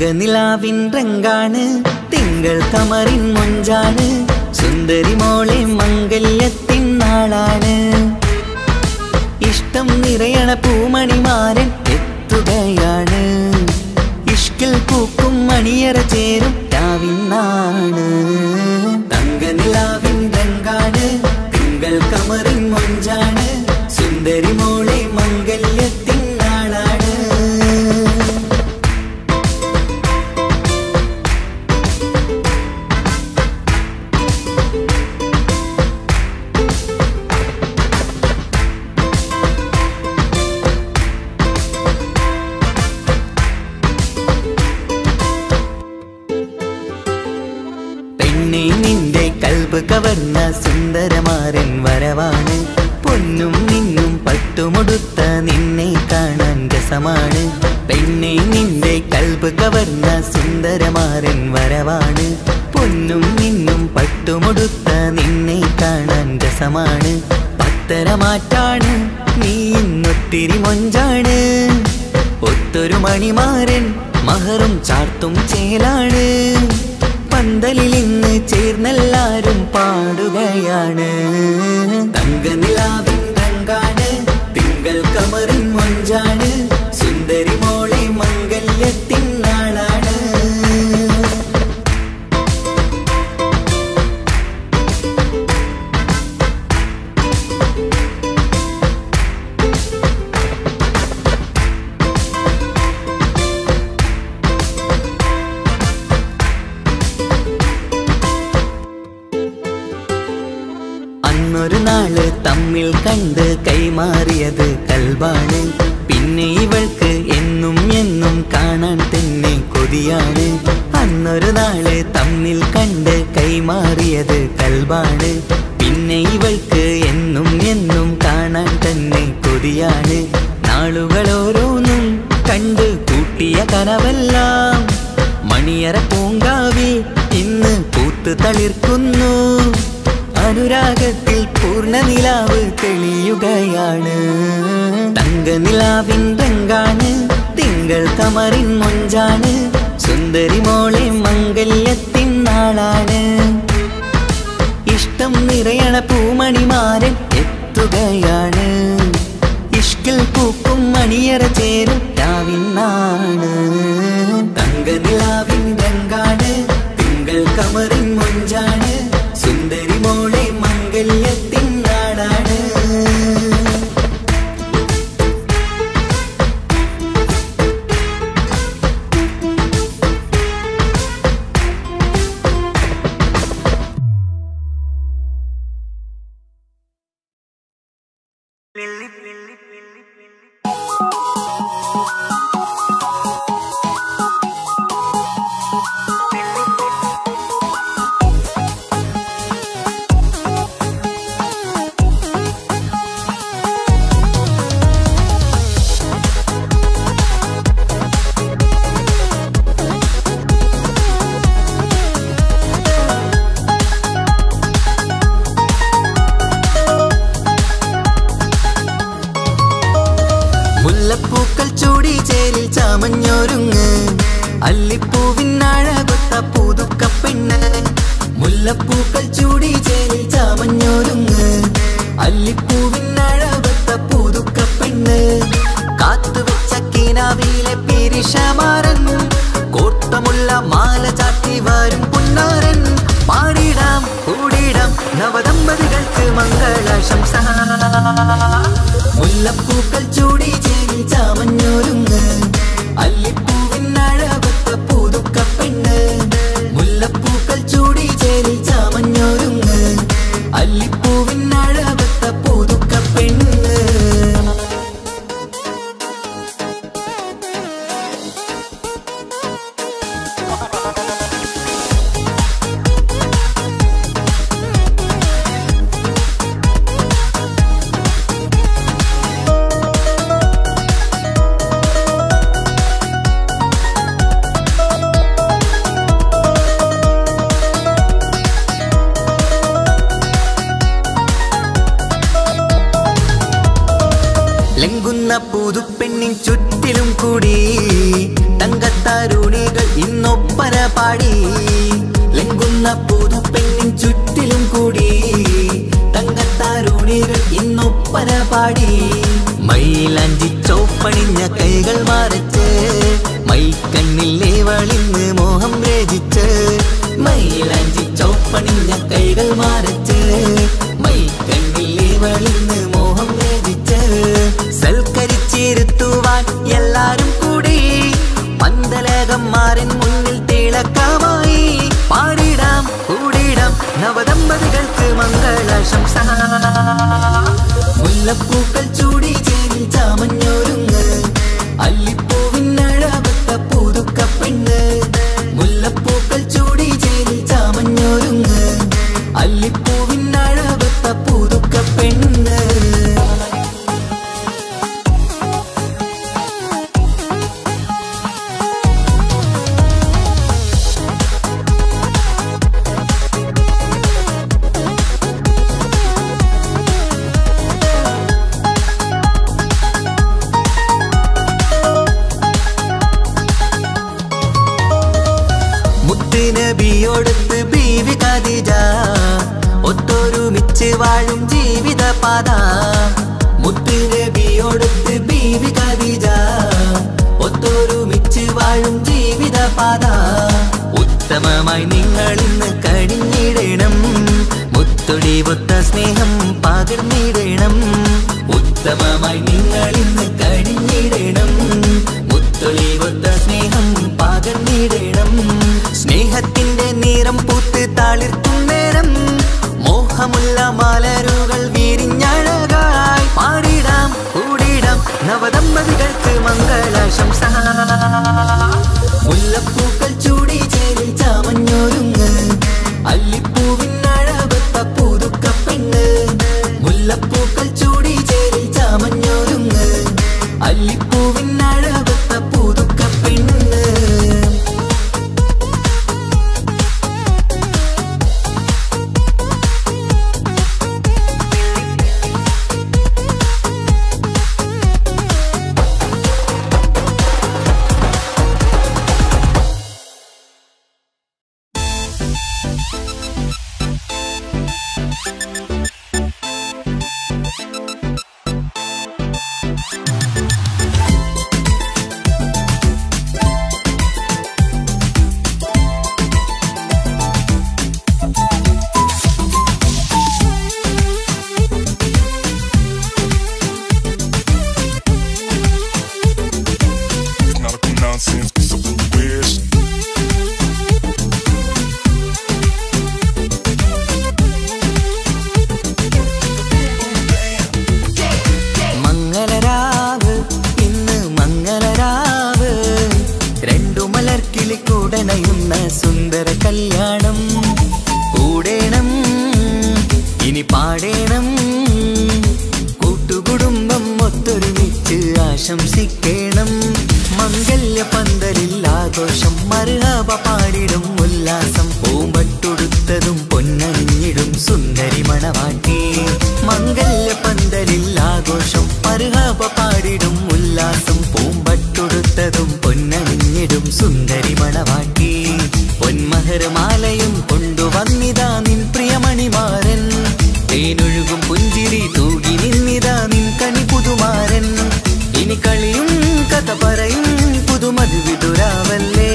തങ്കനിലാവിൻ രംഗാണ് തിങ്കൾ കമറിൻ മൊഞ്ചാണ് സുന്ദരി മോളെ മംഗല്യത്തിൻ നാളാണ് ഇഷ്ടം നിറയണ പൂമണിമാരൻ എത്തുകയാണ് ഇഷ്കിൽ പൂക്കും മണിയറ ചേരും രാവിനാണ് തങ്കനിലാവിൻ രംഗാണ് തിങ്കൾ കമറിൻ മൊഞ്ചാണ് സുന്ദരി മോളെ മംഗല്യത്തിൻ നാളാണ് നിന്റെ കൽബ് കവർന്ന സുന്ദരമാരൻ വരവാണ് പൊന്നും നിന്നും പട്ടുമുടുത്ത നിന്നെ കാണാൻ രസമാണ് പെണ്ണെ നിന്റെ കൽബ് കവർന്ന സുന്ദരമാരൻ വരവാണ് പൊന്നും നിന്നും പട്ടുമുടുത്ത നിന്നെ കാണാൻ രസമാണ് പത്തരമാറ്റാണ് നീ ഇന്നൊത്തിരി മൊഞ്ചാണ് ഒത്തൊരു മണിമാരൻ മഹറും ചാർത്തും ചേലാണ് പന്തലിൽ ഇന്ന് ചേർന്നെല്ലാരും പാടുകയാണ് തങ്കനിലാവിൻ രംഗാണ് തിങ്കൾ കമറിൻ മൊഞ്ചാണ് സുന്ദരി മോളെ മംഗല്യത്തിൻ നാളാണ് അന്നൊരു നാള് തമ്മിൽ കണ്ട് കൈമാറിയത് കൽബാണ് പിന്നെ ഇവൾക്ക് എന്നും എന്നും കാണാൻ തന്നെ കൊതിയാണ് അന്നൊരു നാള് തമ്മിൽ കണ്ട് കൈമാറിയത് കൽബാണ് പിന്നെ ഇവൾക്ക് എന്നും എന്നും കാണാൻ തന്നെ കൊതിയാണ് നാളുകൾ ഓരോന്നും കണ്ട് കൂട്ടിയ കനവെല്ലാം മണിയറ പൂങ്കാവിൽ ഇന്ന് പൂത്തു തളിർക്കുന്നു അനുരാഗത്തിൽ പൂർണ്ണനിലാവ് തെളിയുകയാണ് തങ്കനിലാവിൻ രംഗാണ് തിങ്കൾ കമറിൻ മൊഞ്ചാണ് സുന്ദരി മോളെ മംഗല്യത്തിൻ നാളാണ് ഇഷ്ടം നിറയണ പൂമണിമാരൻ എത്തുകയാണ് ഇഷ്കിൽ പൂക്കും മണിയറ ചേരും രാവിനാണ് തങ്കനിലാവിൻ രംഗാണ് തിങ്കൾ കമറിൻ മൊഞ്ചാണ് സുന്ദരി മോളെ മംഗല്യത്തിൻ നാടാണ് മുല്ലപ്പൂക്കൾ ചൂടി ചേലിൽ ചാമഞ്ഞൊരുങ്ങ് അല്ലിപ്പൂവിനഴകൊത്ത പുതുക്കപ്പെണ്ണ് മുല്ലപ്പൂക്കൾ ചൂടി ചേലിൽ ചാമഞ്ഞൊരുങ്ങ് അല്ലിപ്പൂവിനഴകൊത്ത പുതുക്കപ്പെണ്ണ് കാത്തുവെച്ച കിനാവിലെ പിരിശമാരൻ കോട്ടമുള്ള മാല ചാട്ടി വരും പുന്നാരൻ പാടിടാം കൂടിടാം നവദമ്പതികൾക്ക് മംഗളാശംസ മുല്ലപ്പൂക്കൾ ചൂടി ചേരി ചാമഞ്ഞൊരുങ്ങ് അല്ലിപ്പൂവിനഴകൊത്ത പുതുക്കപ്പെണ്ണ് മുല്ലപ്പൂക്കൾ ചൂടി ചേരി ചാമഞ്ഞൊരുങ്ങ് അല്ലിപ്പൂവിനഴകൊത്ത പുതുക്കപ്പെണ്ണ് ലംഘുന്ന പുതുപ്പെണ്ണിൻ ചുറ്റിലും കൂടി തങ്കത്താരുണികൾ ഇന്നൊപ്പന പാടി ലംഘുന്ന പുതുപ്പെണ്ണിൻ ചുറ്റിലും കൂടി തങ്കത്താരുണികൾ ഇന്നൊപ്പന പാടി മൈലാഞ്ചി ചോപ്പണിഞ്ഞ കൈകൾ മറച്ച് മൈക്കണ്ണിലെ വളിന്ന് മോഹം രചിച്ച് മൈലാഞ്ചി ചോപ്പണിഞ്ഞ കൈകൾ മറച്ച് മൈക്കണ്ണിലെ വളിന്ന് മോഹം രചിച്ച് സൽക്കരിച്ചിരുത്തുവാൻ എല്ലാരും കൂടി പന്തലകന്മാരൻ മുന്നിൽ തിളക്കമായി പാടിടാം കൂടിടാം നവദമ്പതികൾക്ക് മംഗളാശംസ മുല്ലപ്പൂക്കൾ ചൂടി ചേരിൽ ചാമഞ്ഞൊരുങ്ങ് അല്ലിപ്പൂവിനഴവത്ത പുതുക്കപ്പെണ്ണ് മുല്ലപ്പൂക്കൾ ചൂടി ചേരിൽ ചാമഞ്ഞൊരുങ്ങ് അല്ലിപ്പൂവിനഴവത്ത പുതുക്കപ്പെണ്ണ് നബിയോടൊത്ത് ബീവി ഖദീജ ഒത്തൊരുമിച്ച് വാഴും ജീവിത പാത മുത്ത് നബിയോടൊത്ത് ബീവി ഖദീജ ഒത്തൊരുമിച്ച് വാഴും ജീവിത പാത ഉത്തമമായി നിങ്ങൾ ഇന്ന് കഴിഞ്ഞിടണം മുത്തൊടിവൊത്ത സ്നേഹം പകർന്നിടണം ഉത്തമമായി നിങ്ങൾ ഇന്ന് കഴിഞ്ഞിടണം മുത്തൊളിവൊത്ത സ്നേഹം പകർന്നിടണം സ്നേഹത്തിന്റെ നിറം പൂത്ത് താളിർത്തും നേരം മോഹമുള്ള മലരുകൾ വിരിഞ്ഞഴകായി പാടിടാം കൂടിടാം നവദമ്പതികൾക്ക് മംഗളാശംസ മുല്ലപ്പൂക്കൾ ചൂടി ചേരിൽ ചാമഞ്ഞൊരുങ്ങ് അല്ലിപ്പൂവിനഴവത്ത പുതുക്കപ്പെണ്ണ് മുല്ലപ്പൂക്കൾ ചൂടി ചേരിൽ ചാമഞ്ഞൊരുങ്ങ് അല്ലിപ്പൂവിനഴവത്ത പുതുക്കപ്പെണ്ണ് സുന്ദര കല്യാണം കൂടേണം ഇനി പാടേണം കൂട്ടുകുടുംബം ഒത്തൊരുമിച്ച് ആശംസിക്കണം മംഗല്യ പന്തലിൽ ആഘോഷം മർഹബ പാടിടും ഉല്ലാസം പൂമ്പട്ടുടുത്തതും പൊന്നണിഞ്ഞിടും സുന്ദരി മണവാട്ടി മംഗല്യ പന്തലിൽ ആഘോഷം മർഹബ പാടിടും ഉല്ലാസം പൂമ്പട്ടുടുത്തതും പൊന്നണിഞ്ഞിടും സുന്ദരി മണവാട്ടി പൊന്മഹർമാലയും കൊണ്ടുവന്നിതാ നിൻ പ്രിയമണിമാരൻ തേനൊഴുകും പുഞ്ചിരി തൂകി നിന്നിതാ നിൻ കണി പുതുമാരൻ ഇനി കളിയും കഥ പറയും പുതുമധുവിതുരാവല്ലേ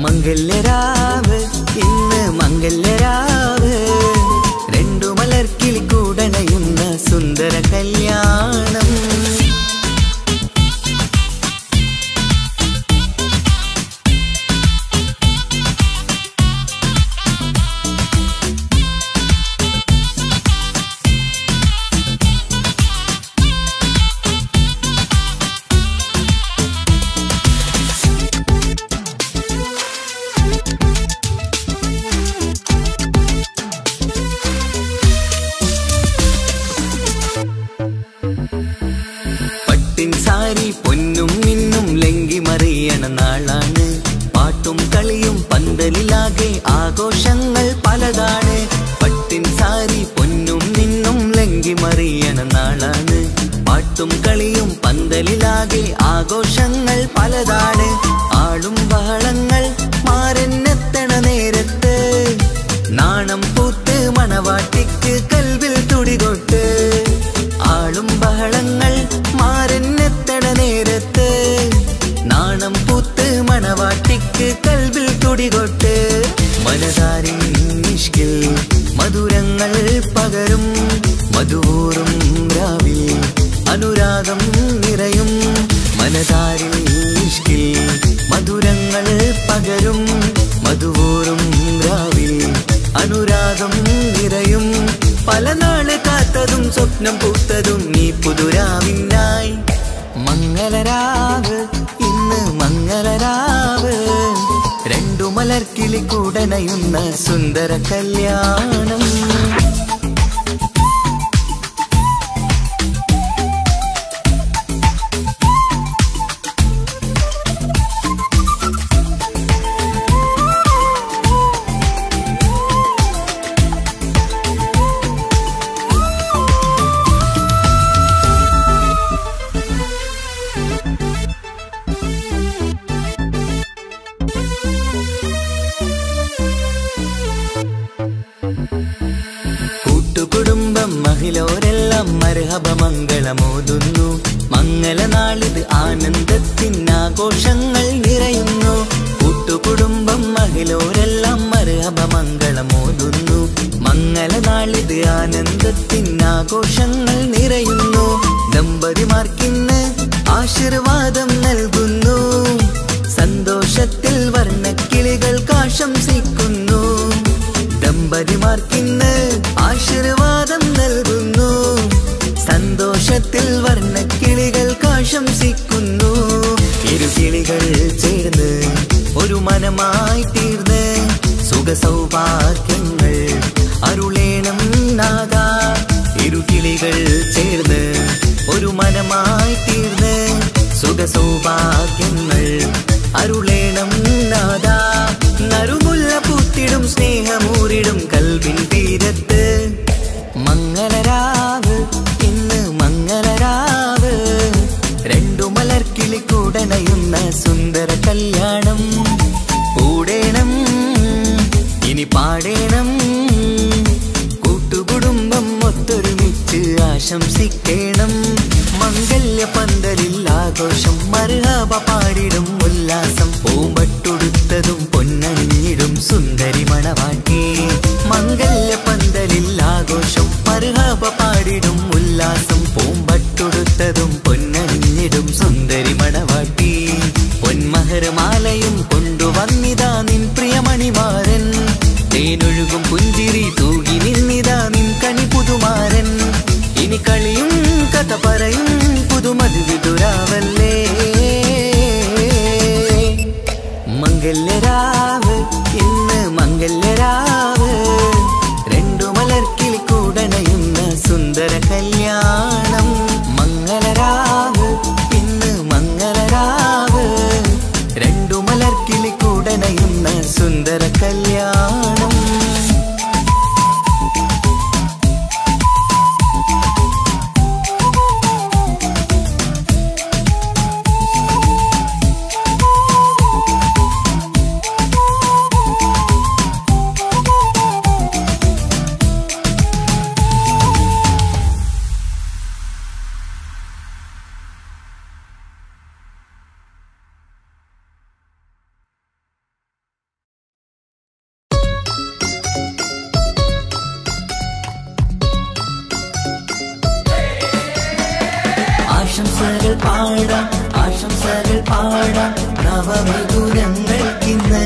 മംഗല്യരാവ് ഇന്ന് മംഗല്യരാവ് രണ്ടു മലർക്കിളി കൂടണയുന്ന സുന്ദര കല്യാണം സാരി പൊന്നും മിന്നും ലംഘി മറിയണ നാളാണ് പാട്ടും കളിയും പന്തലിലാകെ ആഘോഷങ്ങൾ പലതാണ് പട്ടിൻ സാരി പൊന്നും മിന്നും ലംഘി മറിയണ നാളാണ് പാട്ടും കളിയും പന്തലിലാകെ ആഘോഷങ്ങൾ പലതാണ്. ആളും ബഹളങ്ങൾ മാരെന്നെത്തണ നേരത്ത് നാണം പൂത്ത് മണവാട്ടിക്ക് കൽവിൽ തുടികൊട്ട്. ആളും ബഹളങ്ങൾ മാരെന്നെത്തണ നേരത്ത് നാണം പൂത്ത് മണവാട്ടിക്ക് കൽവിൽ തുടികൊട്ട്. മനതാരിൻ ഇഷ്കിൽ മധുരങ്ങൾ പകരും മധുവൂറും രാവിൽ അനുരാഗം നിറയും. മനതാരിൽ ഇഷ്കിൽ മധുരങ്ങൾ പകരും മധുവൂറും രാവിൽ അനുരാഗം നിറയും. പല നാള് കാത്തതും സ്വപ്നം പൂത്തതും ഈ പുതുരാവിനായി. മംഗളരാവ് ഇന്ന് മംഗളരാവ് രണ്ടു മലർക്കിളി കൂടനയുന്ന സുന്ദര കല്യാണം. കൂട്ടുകുടുംബം മഹിളോരെല്ലാം മർഹബ മംഗളമോതുന്നു. മംഗളനാളിത് ആനന്ദത്തിനാഘോഷങ്ങൾ നിറയുന്നു. കൂട്ടുകുടുംബം മഹിളോരെല്ലാം മർഹബ മംഗളമോതുന്നു. മംഗളനാളിത് ആനന്ദത്തിനാഘോഷങ്ങൾ നിറയുന്നു. ദമ്പതിമാർക്കിന്ന് ആശീർവാദം നൽകുന്നു. സന്തോഷത്തിൽ വർണ്ണക്കിളികൾക്ക് ആശംസിക്കുന്നു. ദമ്പതിമാർക്കിന്ന് ആശീർവാദം നൽകുന്നു. സന്തോഷത്തിൽ വർണ്ണക്കിളികൾക്ക് ആശംസിക്കുന്നു. ഇരുകിളികൾ ചേർന്ന് ഒരു മനമായി തീർന്ന് സുഖസൗഭാഗ്യങ്ങൾ അരുളേണം നാദാ. ഇരുകിളികൾ ചേർന്ന് ഒരു മനമായി തീർന്ന് സുഖസൗഭാഗ്യങ്ങൾ അരുളേണം നാദാ. നറുമുല്ല പൂത്തിടും സ്നേഹമൂരിടും കൽവിൻ തീരത്ത്. മംഗളരാവ് ഇന്ന് മംഗളരാവ് രണ്ടു മലർക്കിളി കൂടനയുന്ന സുന്ദര കല്യാണം. കൂടേണം ഇനി പാടേണം കൂട്ടുകുടുംബം ഒത്തൊരുമിച്ച് ആശംസിക്കേണം. മംഗല്യ പന്തലിൽ ആഘോഷം മർഹബ പാടിടും ഉല്ലാസം. പൂമ്പട്ടുടുത്തതും പൊന്നണിഞ്ഞിടും സുന്ദരി മണവാട്ടി. മംഗല്യ പന്തലിൽ ആഘോഷം മർഹബ പാടിടും ഉല്ലാസം. പൂമ്പട്ടുടുത്തതും പൊന്നണിഞ്ഞിടും സുന്ദരി മണവാട്ടി. പൊന്മഹർമാലയും കൊണ്ടുവന്നിതാ നിൻ പ്രിയമണിമാരൻ. തേനൊഴുകും പുഞ്ചിരി തൂകി നിന്നിതാ നിൻ കണി പുതുമാരൻ. ഇനി കളിയും കഥ പറയും പുതുമധുവിതുരാവല്ലേ. മംഗല്യരാവ് ഇന്ന് മംഗല്യരാവ് രണ്ടു മലർക്കിളി കൂടനയുന്ന സുന്ദര കല്യാണം. മംഗളരാവ് ഇന്ന് മംഗളരാവ് രണ്ടു മലർക്കിളി കൂടനയുന്ന സുന്ദര കല്യാണം. ആശംസകൾ പാടാം ആശംസകൾ പാടാം നവമിഥുനങ്ങൾക്കിന്ന്.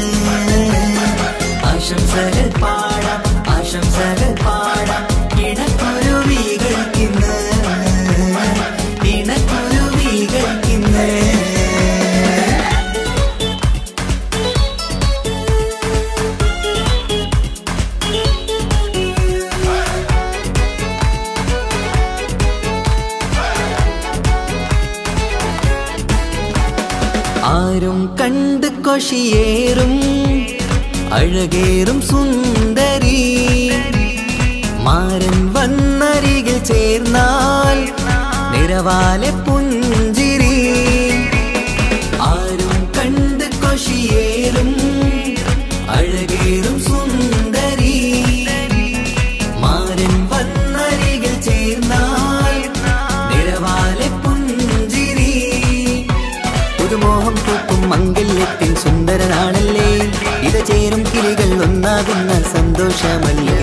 ആശംസകൾ പാടാം ആശംസകൾ പാടാം ഇണക്കുരുവികൾക്കിന്ന്. ഇണക്കുരുവികൾക്കിന്ന്. ആരും കണ്ട് കൊഷിയേറും അഴകേറും സുന്ദരി. മാരൻ വന്നരികിൽ ചേർന്നാൽ നിറവാലെ പുഞ്ചിരി ആരും കണ്ട് കൊഷിയേറും അഴകേറും സുന്ദരി മാരൻ വന്നരികിൽ ചേർന്നാൽ നിറവാലെ പുഞ്ചിരി പുതുമോഹം പൂക്കും മംഗല്യത്തിൻ സുന്ദരനാണല്ലേ ഇത് ചേരും കിളികൾ ഒന്നാകുന്ന സന്തോഷമല്ലേ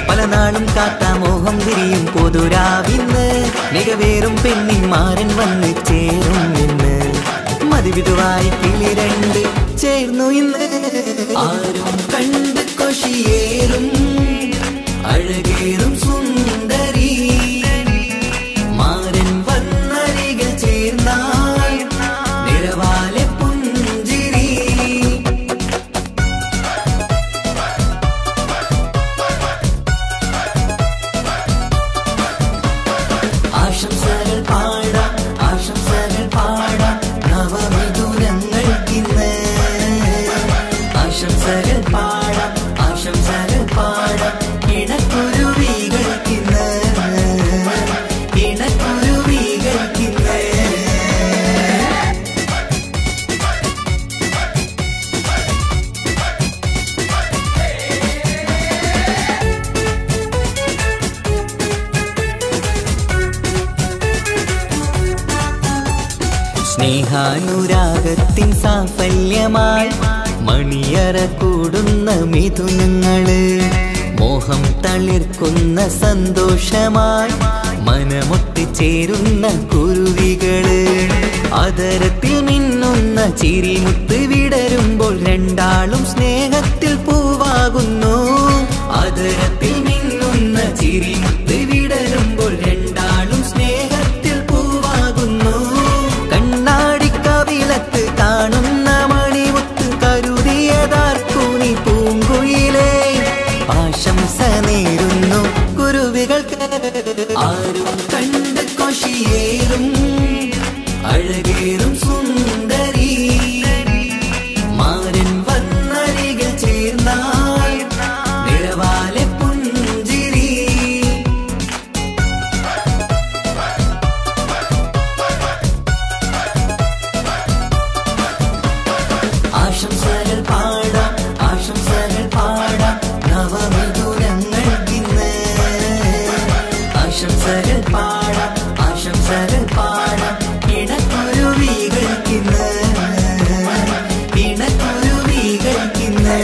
പല നാളും കാത്ത മോഹം വിരിയും പൊതുരാവിന്ന് മികവേറും പെണ്ണിന്മാരൻ വന്ന് ചേരും ഇന്ന് മതിവിധുവായി കിളി രണ്ട് ചേർന്നു ഇന്ന് ആരും കണ്ട് കൊഷിയേറും അഴകേറും സുന്ദരി മാരൻ വന്നരികിൽ ചേർന്നാൽ നിറവാലെ പുഞ്ചിരി ആശംസകൾ പാടാം ആശംസകൾ പാടാം നവമിഥുനങ്ങൾക്കിന്ന് ആശംസകൾ പാടാം ആശംസകൾ പാടാം ഇണക്കുരുവികൾക്കിന്ന് ഇണക്കുരുവികൾക്കിന്ന് സ്നേഹാനുരാഗത്തിൻ സാഫല്യമായി മണിയറ കൂടുന്ന മിഥുനങ്ങള് മോഹം തളിർക്കുന്ന സന്തോഷമായി മനമൊട്ടിച്ചേരുന്ന കുരുവികള് അതരത്തിൽ മിന്നുന്ന ചിരിമുത്ത് വിടരുമ്പോൾ രണ്ടാളും സ്നേഹത്തിൽ പൂവാകുന്നു അതരത്തിൽ മിന്നുന്ന ചിരിമുത്ത് വിടരുമ്പോൾ രണ്ടാളും സ്നേഹത്തിൽ പൂവാകുന്നു കണ്ണാടിക്കവിളത്ത് കാണുന്ന മണിമുത്ത് കരുതിയതാർക്കൂനി പൂങ്കുയിലേ ആശംസ നേരുന്നു കുരുവികൾക്ക് ആരും കണ്ട് കൊഷിയേറും അഴകേറും സുന്ദരി മാരൻ വന്നരികിൽ ചേർന്നാൽ നിറവാലെ പുഞ്ചിരി ആശംസകൾ പാടാം ആശംസകൾ പാടാം നവമിഥുനങ്ങൾക്കിന്ന് ആശംസകൾ പാടാം ആശംസകൾ പാടാം ഇണക്കുരുവികൾക്കിന്ന് ഇണക്കുരുവികൾക്കിന്ന്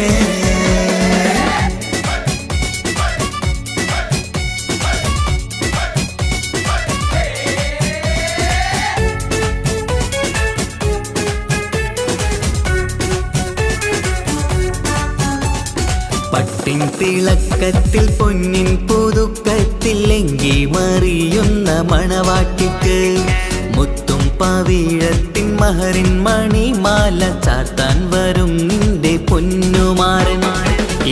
പട്ടിൻ തിളക്കത്തിൽ പൊന്നിൻ പുതുക്കത്തിൽ എങ്കി മറിയുന്ന മണവാട്ടിക്ക് മുത്തും പവിഴത്തിൻ മഹറിൻ മണിമാല ചാർത്താൻ വരും നിന്റെ പൊന്നുമാരൻ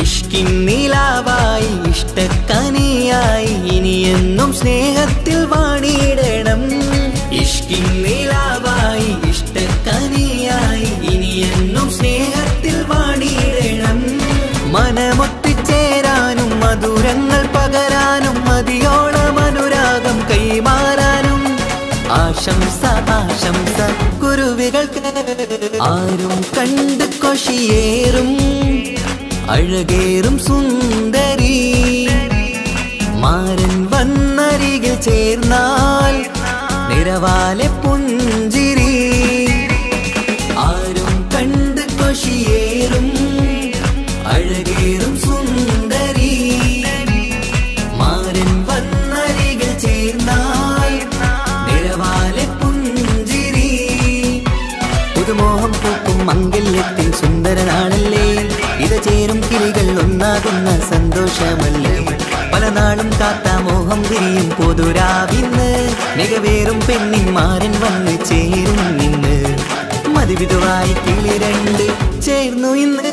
ഇഷ്കിൻ നിലാവായി ഇഷ്ടക്കനിയായി ഇനിയെന്നും സ്നേഹത്തിൽ വാണിയിടണം ഇഷ്കിൻ നിലാവായി ഇഷ്ടക്കനിയായി ഇനിയെന്നും സ്നേഹത്തിൽ വാണിയിടണം മനമൊട്ടിച്ചേരാനും മധുരങ്ങൾ പകരാനും മതിയോളം അനുരാഗം കൈമാറാനും ആശംസ ആശംസ കുരുവികൾക്ക് ആരും കണ്ട് കൊഷിയേറും അഴകേറും സുന്ദരി മാരൻ വന്നരികിൽ ചേർന്നാൽ നിറവാലെ പുഞ്ചിരി ആരും കണ്ട് കൊഷിയേറും അഴകേറും സുന്ദരി മാരൻ വന്നരികിൽ ചേർന്നാൽ നിറവാലെ പുഞ്ചിരി പുതുമോഹം പൂക്കും മംഗല്യത്തിൻ സുന്ദരനാണല്ലേ ഇത് ചേരും കിളികൾ ഒന്നാകുന്ന സന്തോഷമല്ലേ പല നാളും കാത്ത മോഹം വിരിയും പൊതുരാവിന്ന് മികവേറും പെണ്ണിന്മാരൻ വന്ന് ചേരും ഇന്ന് മതിവിധുവായി കിളി രണ്ട് ചേർന്നു ഇന്ന്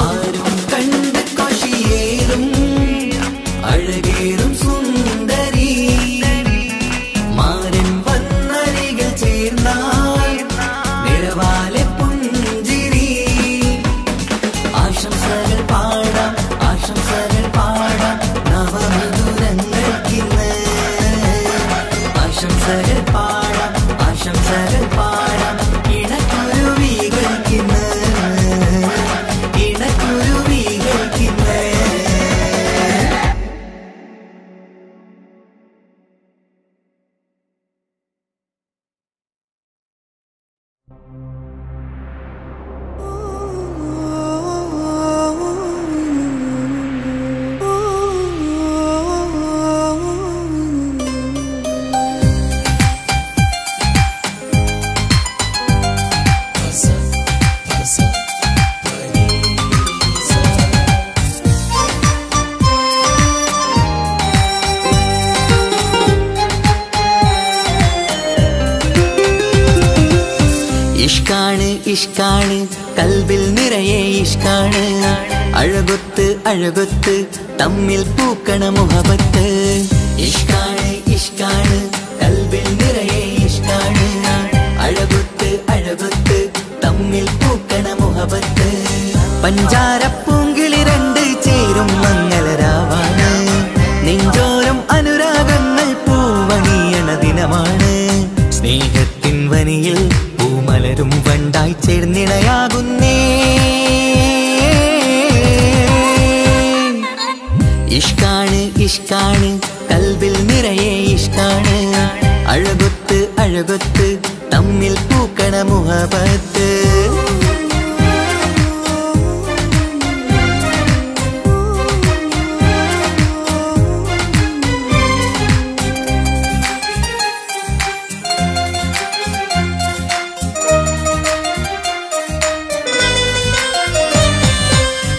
ആരും കണ്ട് കൊഷിയേറും അഴകേറും സുന്ദരി മാരൻ വന്നരികിൽ ചേർന്നാൽ നിറവാലെ പുഞ്ചിരി ആശംസകൾ പാടാം ആശംസകൾ പാടാം നവമിഥുനങ്ങൾക്കിന്ന് ആശംസകൾ ഇഷ്കാണ് കൽബിൽ നിറയെ ഇഷ്കാണ് അഴകൊത്ത് അഴകൊത്ത് തമ്മിൽ പൂക്കണ മുഹബത്ത് ഇഷ്കാണ് ഇഷ്കാണ് കൽബിൽ നിറയെ ഇഷ്കാണ് അഴകൊത്ത് അഴകൊത്ത് തമ്മിൽ പൂക്കണ മുഹബത്ത് പഞ്ചാരപ്പൂങ്കിളി രണ്ട് ചേരും മംഗളരാവാണ് നെഞ്ചോരം അനുരാഗങ്ങൾ പൂവണിയണ ദിനമാണ് സ്നേഹത്തിൻ വനിയിൽ പൂമലരും വണ്ടായി ചേർന്നിണയാകുന്നേ ഇഷ്കാണ് ഇഷ്കാണ് കൽബിൽ നിറയെ ഇഷ്കാണ് അഴകൊത്ത് അഴകൊത്ത് തമ്മിൽ പൂക്കണ മുഹബത്ത്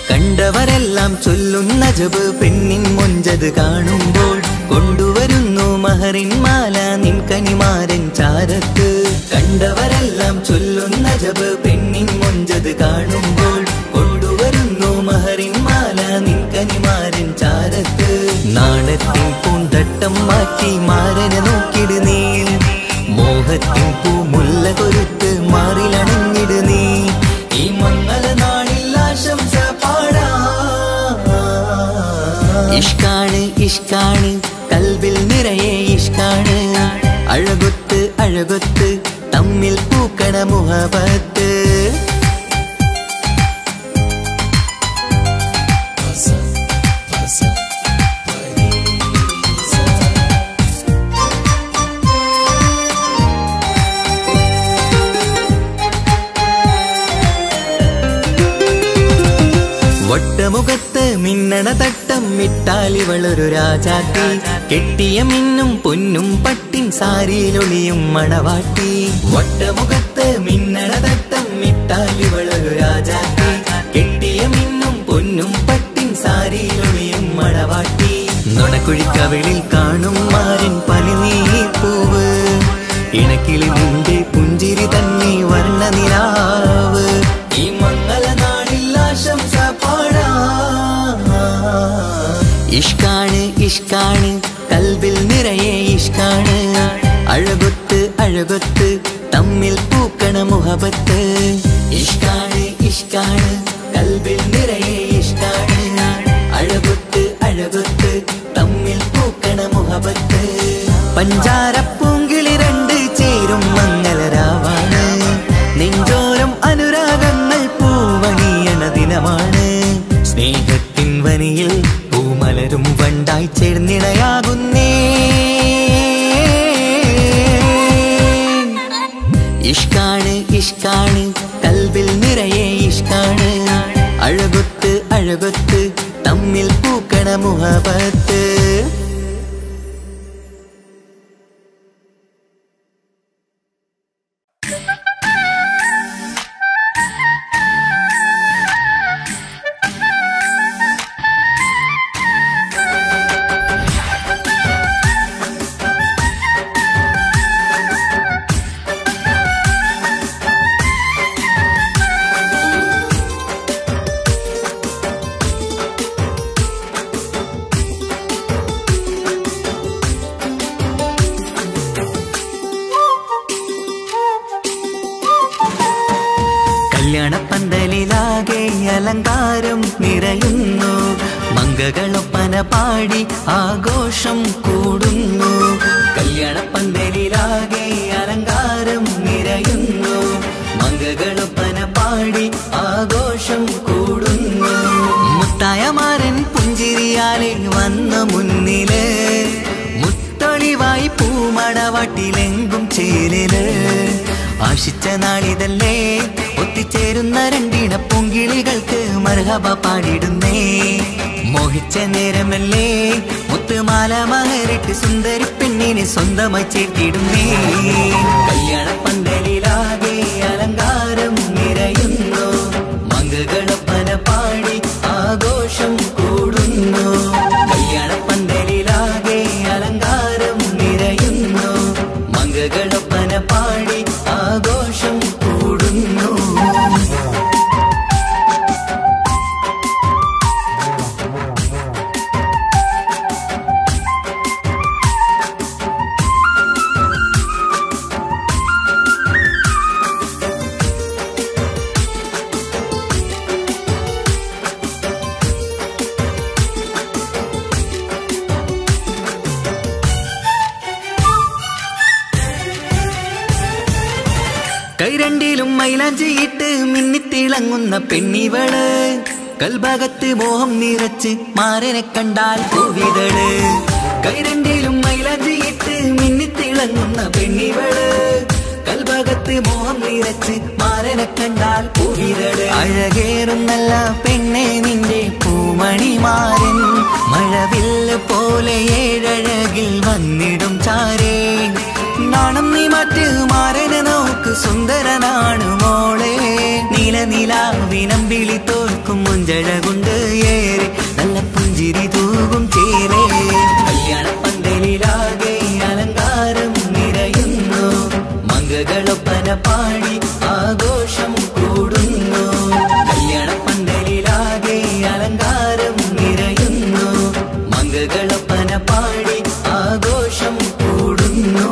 കണ്ടവരെല്ലാം ചൊല്ലുന്ന ജബ് പെണ്ണിൻ മൊഞ്ചത് കാണുമ്പോൾ കൊണ്ടുവരുന്നു മഹറിൻ മാല നിൻ കനിമാരൻ ചാരത്ത് കണ്ടവരെല്ലാം ചൊല്ലുന്ന ജബ് പെണ്ണിൻ മൊഞ്ചത് കാണുമ്പോൾ കൊണ്ടുവരുന്നു മഹറിൻ മാല നിൻ കനിമാരൻ ചാരത്ത് നാണത്തിൻ പൂന്തട്ടം മാറ്റി മാരനെ നോക്കിട് നീ മോഹത്തിൻ പൂമുല്ല കൊരുത്ത് മാറിലണഞ്ഞിട് നീ ഈ മംഗള നാളിൽ ആശംസ പാടാ ഇഷ്കാണ് ഇഷ്കാണ് കൽബിൽ നിറയെ ഇഷ്കാണ് അഴകൊത്ത് അഴകൊത്ത് തമ്മിൽ പൂക്കണ മുഹബത്ത് വട്ടമുഖത്ത് മിന്നണ തട്ടം മിട്ടാലിവളൊരു രാജാത്തി കെട്ടിയ മിന്നും പൊന്നും പട്ടിൻ സാരിയിലൊളിയും മണവാട്ടി വട്ടമുഖത്ത് മിന്നണ തട്ടം മിട്ടാലിവളൊരു രാജാത്തി കെട്ടിയ മിന്നും പൊന്നും പട്ടിൻ സാരിയിലൊളിയും മണവാട്ടി നുണക്കുഴിക്കവിളിൽ കാണും മാരൻ പനിനീർപ്പൂവ് ഇണക്കിളി നിന്റെ പുഞ്ചിരി തന്നെ വർണ്ണനിലാവ് ഈ മംഗള നാളിൽ ആശംസ പാടാ ഇഷ്കാണ് ഇഷ്കാണ് കൽബിൽ നിറയെ ഇഷ്കാണ് അഴകൊത്ത് അഴകൊത്ത് തമ്മിൽ പൂക്കണ മുഹബത്ത് ഇഷ്കാണ് ഇഷ്കാണ് കൽബിൽ നിറയെ ഇഷ്കാണ് അഴകൊത്ത് അഴകൊത്ത് തമ്മിൽ പൂക്കണ മുഹബത്ത് പഞ്ചാരപ്പൂങ്കിളി രണ്ട് ചേരും മംഗളരാവാണ് നെഞ്ചോരം അനുരാഗങ്ങൾ പൂവണിയണ ദിനമാണ് സ്നേഹത്തിൻ വനിയിൽ പൂമലരും വണ്ടായി ചേർന്നിണയാകുന്നേ ഇഷ്കാണ് ഇഷ്കാണ് കൽബിൽ നിറയെ ഇഷ്കാണ് അഴകൊത്ത് അഴകൊത്ത് തമ്മിൽ പൂക്കണ മുഹബത്ത് കല്യാണപ്പന്തലിലാകെ അലങ്കാരം നിറയുന്നു മംഗളൊപ്പന പാടി ആഘോഷം കൂടുന്നു കല്യാണപ്പന്തലിലാകെ അലങ്കാരം നിറയുന്നു മംഗളൊപ്പന പാടി ആഘോഷം കൂടുന്നു മുത്തായമാരൻ പുഞ്ചിരിയാലെ വന്ന മുന്നില് മുത്തൊളിവായി പൂമടവാട്ടിലെങ്കും ചേലില് ആശിച്ച നാളിതല്ലേ ഒത്തിച്ചേരുന്ന രണ്ടിട പൂങ്കിളികൾക്ക് മർഹബ പാടിടുന്നേ മോഹിച്ച നേരമല്ലേ മുത്തുമാല മഹരിട്ട് സുന്ദരി പെണ്ണിനെ സ്വന്തമായി ചേർത്തിടുന്നേ കല്യാണപ്പന്തലിലാകെ അലങ്കാരം നിറയുന്നു മംഗളൊപ്പന പാടി ആഘോഷം കൂടുന്നു കല്യാണപ്പന്തലിലാകെ അലങ്കാരം നിറയുന്നു മംഗളൊപ്പന പാടി ആഘോഷം കൂടുന്നു കൈരണ്ടിലും മൈലാഞ്ചിയിട്ട് മിന്നിത്തിളങ്ങുന്ന പെണ്ണിവള് കൽഭാഗത്ത് മോഹം നിറച്ച് മാരനെ കണ്ടാൽ പൂവിതള് കൈരണ്ടിലും മൈലാഞ്ചിയിട്ട് മിന്നിത്തിളങ്ങുന്ന പെണ്ണിവള് കൽഭാഗത്ത് മോഹം നിറച്ച് മാരനെ കണ്ടാൽ പൂവിതള് അഴകേറും നല്ല പെണ്ണെ നിന്റെ പൂമണിമാരൻ മഴവില്ല് പോലെ ഏഴഴകിൽ വന്നിടും ചാരേ നാണം നീ മാറ്റ് മാരനെ നോക്ക് സുന്ദരനാണ് മോളെ നീലനിലാവിനമ്പിളി തോൽക്കും മുഞ്ചഴകുണ്ട് ഏറെ നല്ല പുഞ്ചിരി തൂകും ചേരേ കല്യാണപ്പന്തലിലാകെ അലങ്കാരം നിറയുന്നു മംഗളൊപ്പന പാടി ആഘോഷം കൂടുന്നു കല്യാണപ്പന്തലിലാകെ അലങ്കാരം നിറയുന്നു മംഗളൊപ്പന പാടി ആഘോഷം കൂടുന്നു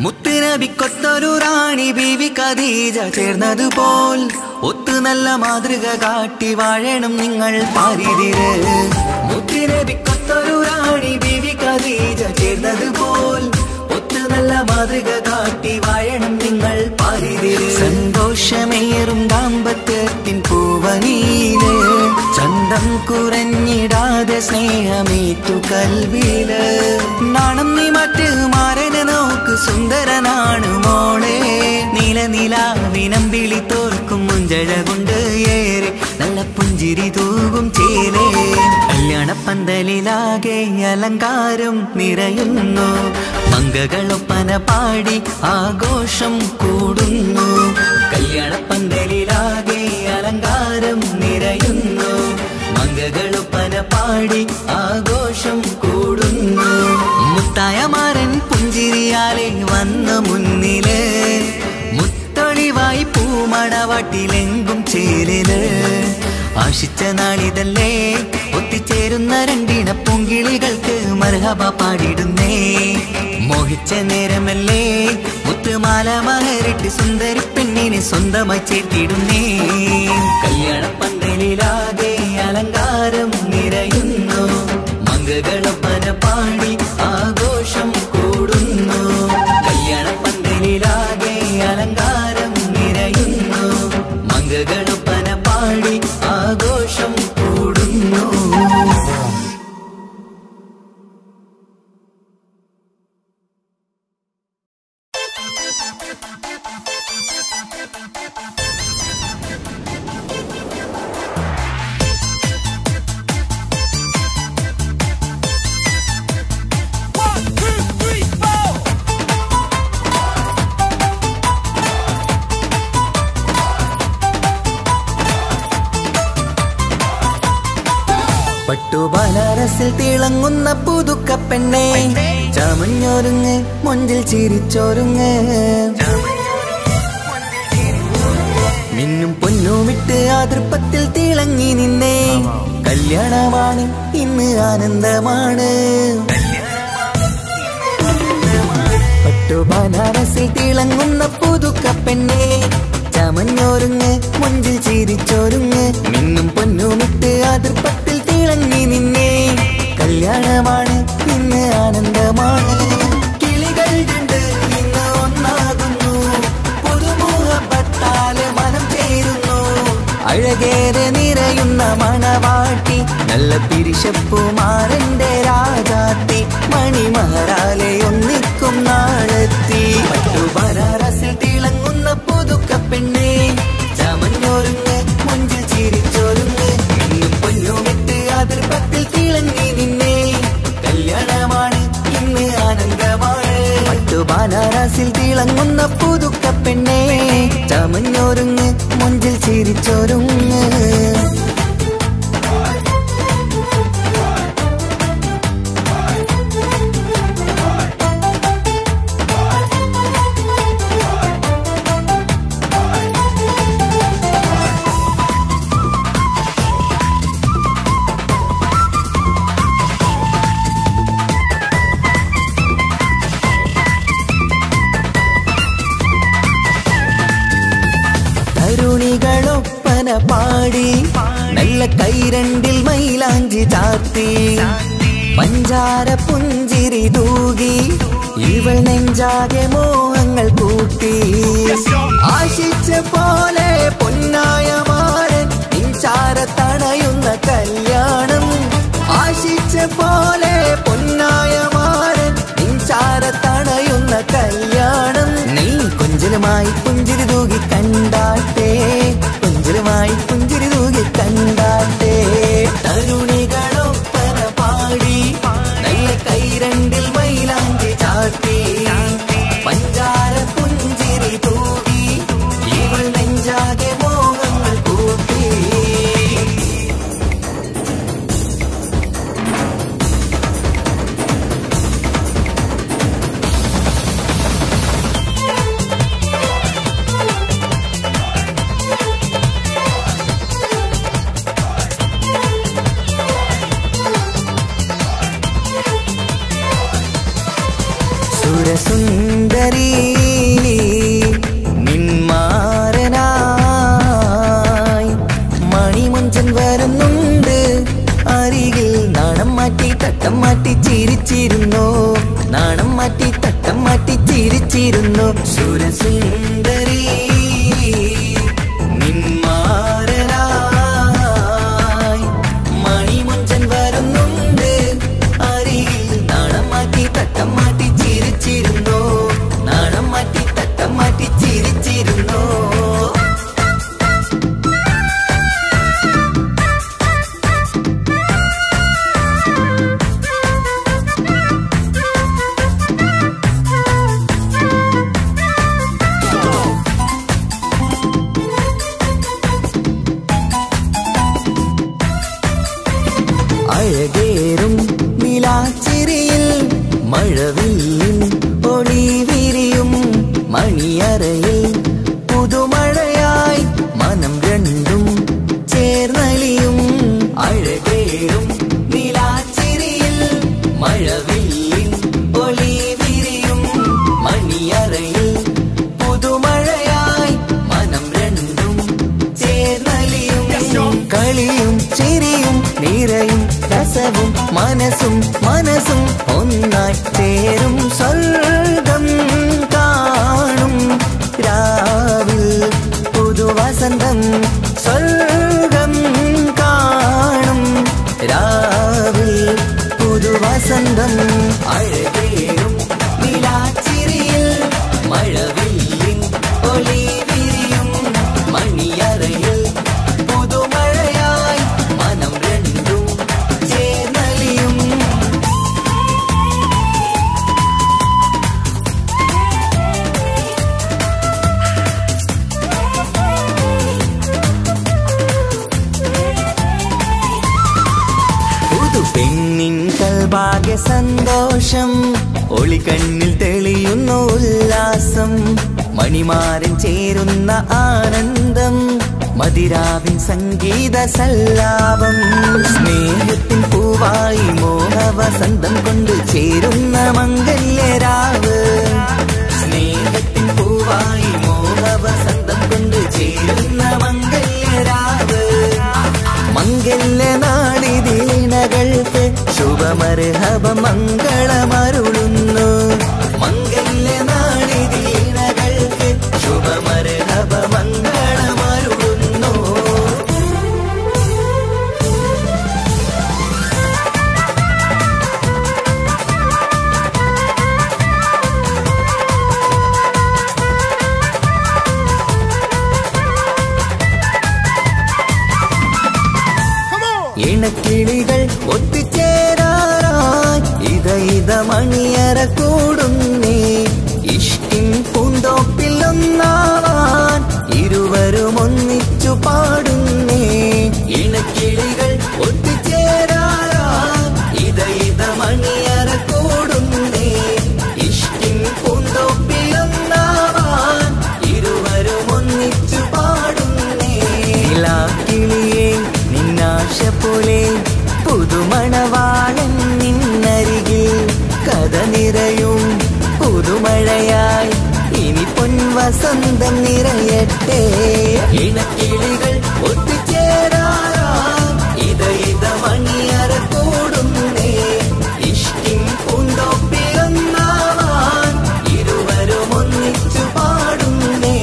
മുത്തുനബിക്കൊത്തൊരു റാണി ബീവി ഖദീജ ചേർന്നതുപോൽ ഒത്തു നല്ല മാതൃക കാട്ടി വാഴണം നിങ്ങൾ പാരിതിര് മുത്തുനബിക്കൊത്തൊരു റാണി ബീവി ഖദീജ ചേർന്നതുപോൽ ഒത്തു നല്ല മാതൃക കാട്ടി വാഴണം നിങ്ങൾ പാരിതിര് സന്തോഷമേറും ദാമ്പത്യത്തിൻ പൂവനീല് ചന്തം കുറഞ്ഞിടാതെ സ്നേഹമേറ്റു കൽവില് നാണം നീ മറ്റ് മാരനെ നോക്ക് സുന്ദരനാണ് മോളെ നീലനിലാവിനമ്പിളി തോൽക്കും മുഞ്ചഴകുണ്ട് ഏറെ നല്ല പുഞ്ചിരി തൂകും ചേരേ കല്യാണപ്പന്തലിലാകെ അലങ്കാരം നിറയുന്നു മംഗളൊപ്പന പാടി ആഘോഷം കൂടുന്നു കല്യാണപ്പന്തലിലാകെ അലങ്കാരം നിറയുന്നു മംഗളൊപ്പന പാടി ആഘോഷം കൂടുന്നു മുത്തായ മാരൻ പുഞ്ചിരിയാലെ വന്ന മുന്നില് മുത്തൊളിവായി പൂമണവാട്ടിലെങ്കും ചേരല് ആശിച്ച നാളിതല്ലേ ഒത്തിച്ചേരുന്ന രണ്ടിണ പൂങ്കിളികൾക്ക് മർഹബ പാടിടുന്നേ മോഹിച്ച നേരമല്ലേ മുത്തുമാല മഹരിട്ട് സുന്ദരി പെണ്ണിനെ സ്വന്തമായി ചേർത്തിടുന്നേ കല്യാണപ്പന്തലിലാകെ അലങ്കാരം നിറയുന്നു മംഗളൊപ്പന പാടി ആഘോഷം കൂടുന്നു കല്യാണപ്പന്തലിലാകെ അലങ്കാരം നിറയുന്നു മംഗളൊപ്പന പാടി ആഘോഷം കൂടുന്നു പട്ടുബനാറസിൽ തിളങ്ങുന്ന പുതുക്ക പെണ്ണെ ചമഞ്ഞൊരുങ്ങ് മുഞ്ചിൽ ചിരിച്ചൊരുങ്ങ് മിന്നും പൊന്നുമിട്ട് ആതൃപ്പത്തിൽ തിളങ്ങി നിന്നേ കല്യാണമാണ് ഇന്ന് ആനന്ദമാണ് പട്ടുബനാറസിൽ തിളങ്ങുന്ന പുതുക്ക പെണ്ണെ ചമഞ്ഞൊരുങ്ങ് മുഞ്ചിൽ ചിരിച്ചൊരുങ്ങ് മിന്നും പൊന്നുമിട്ട് ആതൃപ്പത്തിൽ തിളങ്ങി നിന്നേ കല്യാണമാണ് ഇന്ന് ആനന്ദമാണ് കിളികൾ രണ്ട് ഇന്ന് ഒന്നാകുന്നു പുതുമുഖത്താല് മനം ചേരുന്നു അഴകേറെ നിറയുന്ന മണവാട്ടി നല്ല പിരിശപ്പുമാരന്റെ രാജാത്തി മണിമഹറാലെ ഒന്നിക്കും നാളെത്തി പട്ടുബനാറസിൽ തിളങ്ങുന്ന പുതുക്ക പെണ്ണെ ചമഞ്ഞൊരുങ്ങ് മുഞ്ചിൽ ചിരിച്ചൊരുങ്ങ് ഇന്ന് പൊന്നുമിട്ട് അതിർപ്പത്തിൽ തിളങ്ങി നിന്നേ കല്യാണമാണ് ഇന്ന് ആനന്ദമാണ് പട്ടുബനാറസിൽ തിളങ്ങുന്ന പുതുക്ക പെണ്ണെ ചമഞ്ഞൊരുങ്ങ് മുഞ്ചിൽ ചിരിച്ചൊരുങ്ങ് തരുണികളൊപ്പന പാടി നല്ല കൈരണ്ടിൽ മൈലാഞ്ചി ചാർത്തി പഞ്ചാര പുഞ്ചിരി തൂകി ഇവൾ നെഞ്ചാകെ മോഹങ്ങൾ കൂട്ടി ആശിച്ച പോലെ പൊന്നായ മാരൻ നിൻചാര തണയുന്ന കല്യാണം ആശിച്ച പോലെ പൊന്നായ മാരൻ നിൻചാര തണയുന്ന കല്യാണം നീ കൊഞ്ചലുമായി പുഞ്ചിരി തൂകി കണ്ടാട്ടെ കൊഞ്ചലുമായി പുഞ്ചിരി തൂകി കണ്ടാട്ടെ തരുണികളൊപ്പന പാടി നല്ല കൈരണ്ടിൽ മൈലാഞ്ചി ചാർത്തി പഞ്ചാര പുഞ്ചിരി തൂകി ഇവൾ നെഞ്ചാകെ മോഹങ്ങൾ കൂട്ടി സുരസുന്ദരി നിന്മാരനായി മണിമുഞ്ചൻ വരുന്നുണ്ട് അരികിൽ നാണം മാറ്റി തട്ടം മാറ്റി ചിരിച്ചിരുന്നു നാണം മാറ്റി തട്ടം മാറ്റി ചിരിച്ചിരുന്നു സുരസുന്ദരി നിന്മാരനായി മണിമുഞ്ചൻ വരുന്നുണ്ട് അരികിൽ നാണം മാറ്റി തട്ടം മാറ്റി ചിരിച്ചിരുന്നു നാണം മാറ്റി തട്ടം മാറ്റി ചിരിച്ചിരുന്നു അഴകേറും നിലാച്ചിരിയിൽ മഴവില്ലിൻ ഒളി വിരിയും മണിയറയിൽ പുതുമഴയായി മനം രണ്ടും ചേർന്നലിയും അഴകേറും നിലാച്ചിരിയിൽ മഴവില്ലിൻ ഒളി വിരിയും മണിയറയിൽ പുതുമഴയായി മനം രണ്ടും ചേർന്നലിയും കളിയും ചിരിയും നിറയും രസവും മനസ്സും മനസ്സും ഒന്നായി ചേരും സ്വർഗം കാണും രാവിൽ പുതുവസന്തം സ്വർഗം കാണും രാവിൽ പുതുവസന്തം അഴകേറും നിലാച്ചിരിയിൽ മഴവില്ലിൻ ഒളി വിരിയും മണിയറയിൽ പുതുമഴയായി മനം രണ്ടും ചേർന്നലിയും പെണ്ണിൻ കൽഭാഗ്യ സന്തോഷം ഒളികണ്ണിൽ തെളിയുന്ന ഉല്ലാസം മണിമാരൻ ചേരുന്ന ആനന്ദം മതിരാവിൻ സംഗീത സല്ലാപം സ്നേഹത്തിൻ പൂവായി മോഹവസന്തം കൊണ്ട് ചേരുന്ന മംഗല്യരാവ് സ്നേഹത്തിൻ പൂവായി മോഹവസന്തം കൊണ്ട് ചേരുന്ന മംഗല്യരാവ് മംഗല്യനാളിതീണകൾക്ക് ശുഭമർഹബ മംഗളമരുളുന്നു മംഗല്യനാളിതീണകൾക്ക് ശുഭമർഹബ മംഗളമരുളുന്നു ഇണക്കിളികൾ ഒത്തുചേരാറായി ഇത മണിയറ കൂടുന്നേ ഇഷ്കിൻ പൂന്തോപ്പിൽ ഒന്നാവാൻ ഇരുവരും ഒന്നിച്ചു പാടുന്നേ ഇണക്കിളികൾ ഒത്തുചേരാറായി ഇത മണിയറ കൂടുന്നേ ഇഷ്കിൻ പൂന്തോപ്പിൽ ഒന്നാവാൻ ഇരുവരും ഒന്നിച്ചു പാടുന്നേ കിളിയേ നിന്നാശ പോലെ പുതുമണവാളൻ നിന്നരികിൽ കഥ നിറയും വസന്തം നിറയട്ടെ. ഇണക്കിളികൾ ഒത്തുചേരാറാം ഇത മണിയറ കൂടുന്നേ. ഇഷ്കിൻ പൂന്തോപ്പിലൊന്നാവാൻ ഇരുവരും ഒന്നിച്ചു പാടുന്നേ.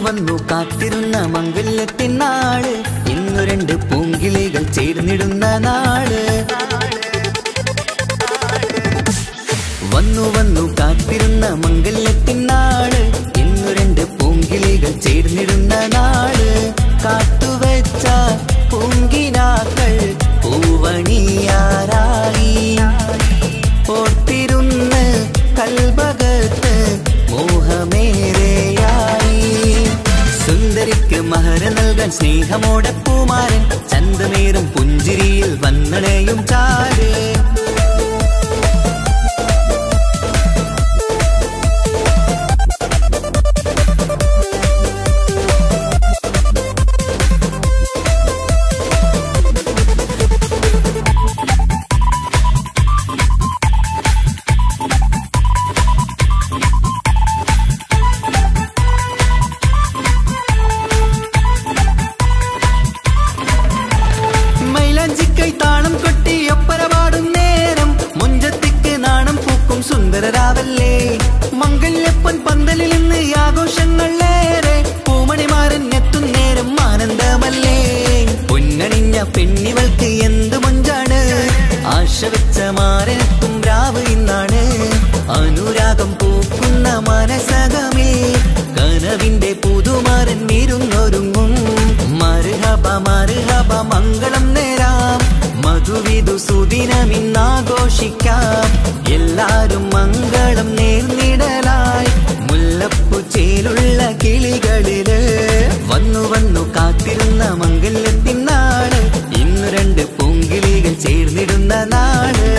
വന്നു കാത്തിരുന്ന മംഗല്യത്തിനാള് ഇന്നു രണ്ട് പൂങ്കിളികൾ ചേർന്നിടുന്ന നാള്. വന്നു കാത്തിരുന്ന മംഗല്യത്തിനാള് ഇന്നു രണ്ട് പൂങ്കിളികൾ ചേർന്നിടുന്ന നാള്. കാത്തുവെച്ച പൂങ്കിനാക്കൾ പൂവണിയാറായി ഓർത്തിരുന്ന് കൽബകത്ത് മോഹമേറെയായി. സുന്ദരിക്ക് മഹർ നൽകാൻ സ്നേഹമോടെ പൂമാരൻ ചന്തമേറും പുഞ്ചിരിയിൽ വന്നണയും ചാര്. താളം കൊട്ടി ഒപ്പര പാടും നേരം മുഞ്ചത്തിക്ക് നാണം പൂക്കും സുന്ദരരാവല്ലേ. മംഗല്യപ്പൻ പന്തലിൽ നിന്ന് ആഘോഷങ്ങളേറെ പൂമണിമാരൻ എത്തും നേരം ആനന്ദമല്ലേ. പൊന്നണിഞ്ഞ പെണ്ണിവൾക്ക് എന്ത് മൊഞ്ചാണ് ആശ വെച്ച മാരനെത്തും രാവ് ഇന്നാണ്. അനുരാഗം പൂക്കുന്ന മനസകമേ കനവിന്റെ പുതുമാരൻ ഇരുന്നൊരുങ്ങും. മർഹബ മർഹബ മംഗളം നേരാം മധുവിധു സുദിനമിന്നാഘോഷിക്കാം. എല്ലാരും മംഗളം നേർന്നിടലായി മുല്ലപ്പുചേലുള്ള കിളികളില്. വന്നു കാത്തിരുന്ന മംഗല്യത്തിനാള് ഇന്നു രണ്ട് പൂങ്കിളികൾ ചേർന്നിടുന്ന നാള്.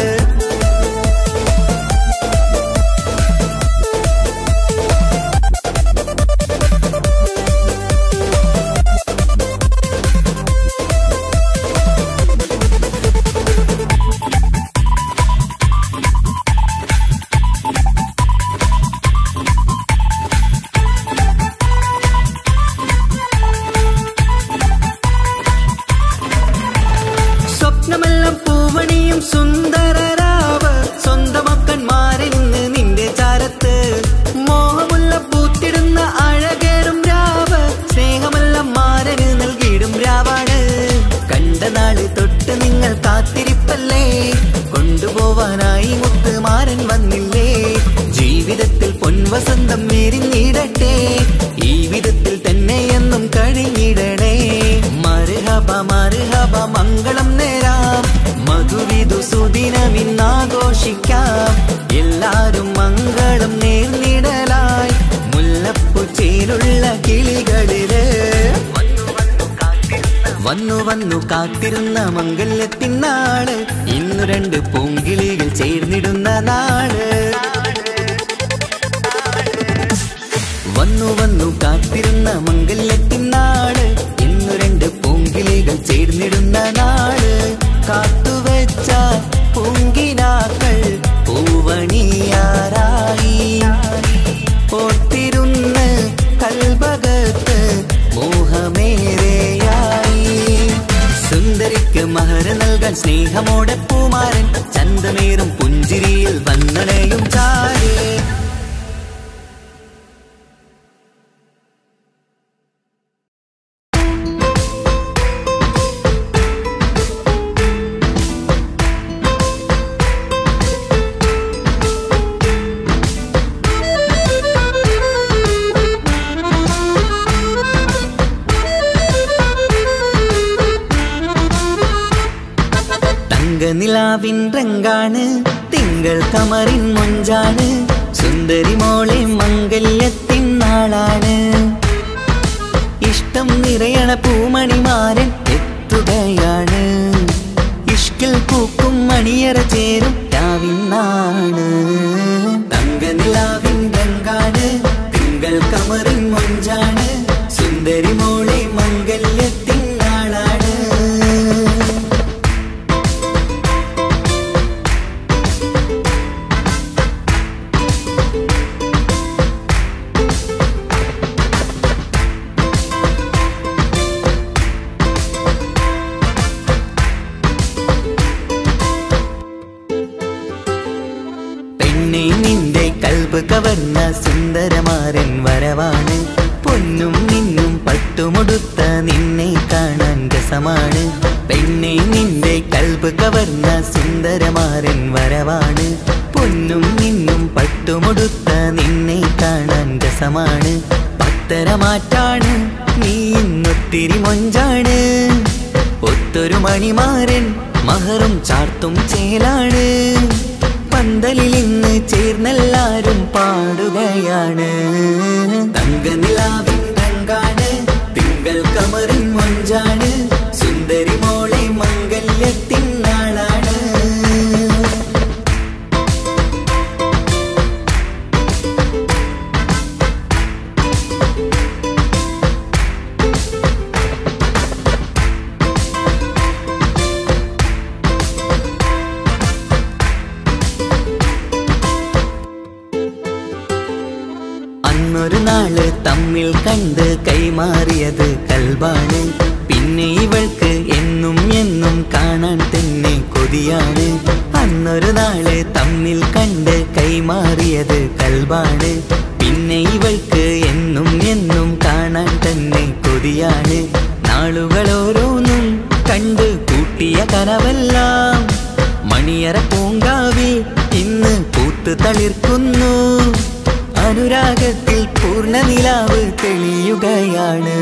സ്വപ്നമെല്ലാം പൂവണിയും സുന്ദരരാവ് സ്വന്തമക്കന്മാരിൽ നിന്ന് നിന്റെ ചാരത്ത്. മോഹമുള്ള പൂത്തിടുന്ന അഴകേറും രാവ് സ്നേഹമെല്ലാം മാരന് നൽകിയിടും രാവാണ്. കണ്ട നാള് തൊട്ട് നിങ്ങൾ കാത്തിരിപ്പല്ലേ കൊണ്ടുപോവാനായി മുത്തുമാരൻ വന്നില്ലേ. ജീവിതത്തിൽ പൊൻവസന്തം എരിഞ്ഞിടട്ടെ ഈ വിധത്തിൽ തന്നെ എന്നും കഴിഞ്ഞിടണേ. മർഹബ മർഹബ മംഗളം നേരാം മധുവിധു സുദിനമിന്നാഘോഷിക്കാം. എല്ലാരും മംഗളം നേർന്നിടലായി മുല്ലപ്പുചേലുള്ള കിളികളില്. വന്നു കാത്തിരുന്ന മംഗല്യത്തിനാള് ഇന്നു രണ്ട് പൂങ്കിളികൾ ചേർന്നിടുന്ന നാള്. വന്നു കാത്തിരുന്ന മംഗല്യത്തിനാള് ഇന്നു രണ്ട് പൂങ്കിളികൾ ചേർന്നിടുന്ന നാള്. കാത്തുവെച്ച പൂങ്കിനാക്കൾ പൂവണിയാറായി ഓർത്തിരുന്ന് കൽബകത്ത് മോഹമേറെയായി. സുന്ദരിക്ക് മഹർ നൽകാൻ സ്നേഹമോടെ പൂമാരൻ ചന്തമേറും പുഞ്ചിരി പുഞ്ചിരിയിൽ വന്നണയും ചാരേ. നിലാവിൻ രംഗാണ് തിങ്കൾ കമറിൻ മൊഞ്ചാണ് സുന്ദരി മോളെ മംഗല്യത്തിൻ നാളാണ്. ഇഷ്ടം നിറയണ പൂമണിമാരൻ എത്തുകയാണ്. ഇഷ്കിൽ പൂക്കും മണിയറ ചേരും രാവിനാണ്. തങ്ക നിലാവിൻ രംഗാണ് തിങ്കൾ കമറിൻ മൊഞ്ചാണ് സുന്ദരി മോളെ മംഗല്യത്തിൻ നാളാണ്. നിന്റെ കൽബ് കവർന്ന സുന്ദരമാരൻ വരവാണ്. പൊന്നും നിന്നും പട്ടുമുടുത്ത നിന്നെ കാണാൻ രസമാണ്. പെണ്ണെ നിന്റെ കൽബ് കവർന്ന സുന്ദരമാരൻ വരവാണ്. പൊന്നും നിന്നും പട്ടുമുടുത്ത നിന്നെ കാണാൻ രസമാണ്. പത്തരമാറ്റാണ് നീ ഇന്നൊത്തിരി മൊഞ്ചാണ്. ഒത്തൊരു മണിമാരൻ മഹറും ചാർത്തും ചേലാണ്. പന്തലിൽ ഇന്ന് ചേർന്നെല്ലാരും പാടുകയാണ്. തങ്ക നിലാവിൻ രംഗാണ് തിങ്കൾ കമറിൻ മൊഞ്ചാണ് സുന്ദരി മോളെ മംഗല്യത്തിൻ നാളാണ്. ഒരു നാള് തമ്മിൽ കണ്ട് കൈമാറിയത് കൽബാണ്. പിന്നെ ഇവൾക്ക് എന്നും എന്നും കാണാൻ തന്നെ കൊതിയാണ്. അന്നൊരു നാള് തമ്മിൽ കണ്ട് കൈമാറിയത് കൽബാണ്. പിന്നെ ഇവൾക്ക് എന്നും എന്നും കാണാൻ തന്നെ കൊതിയാണ്. നാളുകൾ ഓരോന്നും കണ്ട് കൂട്ടിയ കനവെല്ലാം മണിയറ പൂങ്കാവിൽ ഇന്ന് പൂത്തു തളിർക്കുന്നു. അനുരാഗത്തിൽ പൂർണ്ണ നിലാവ് തെളിയുകയാണ്.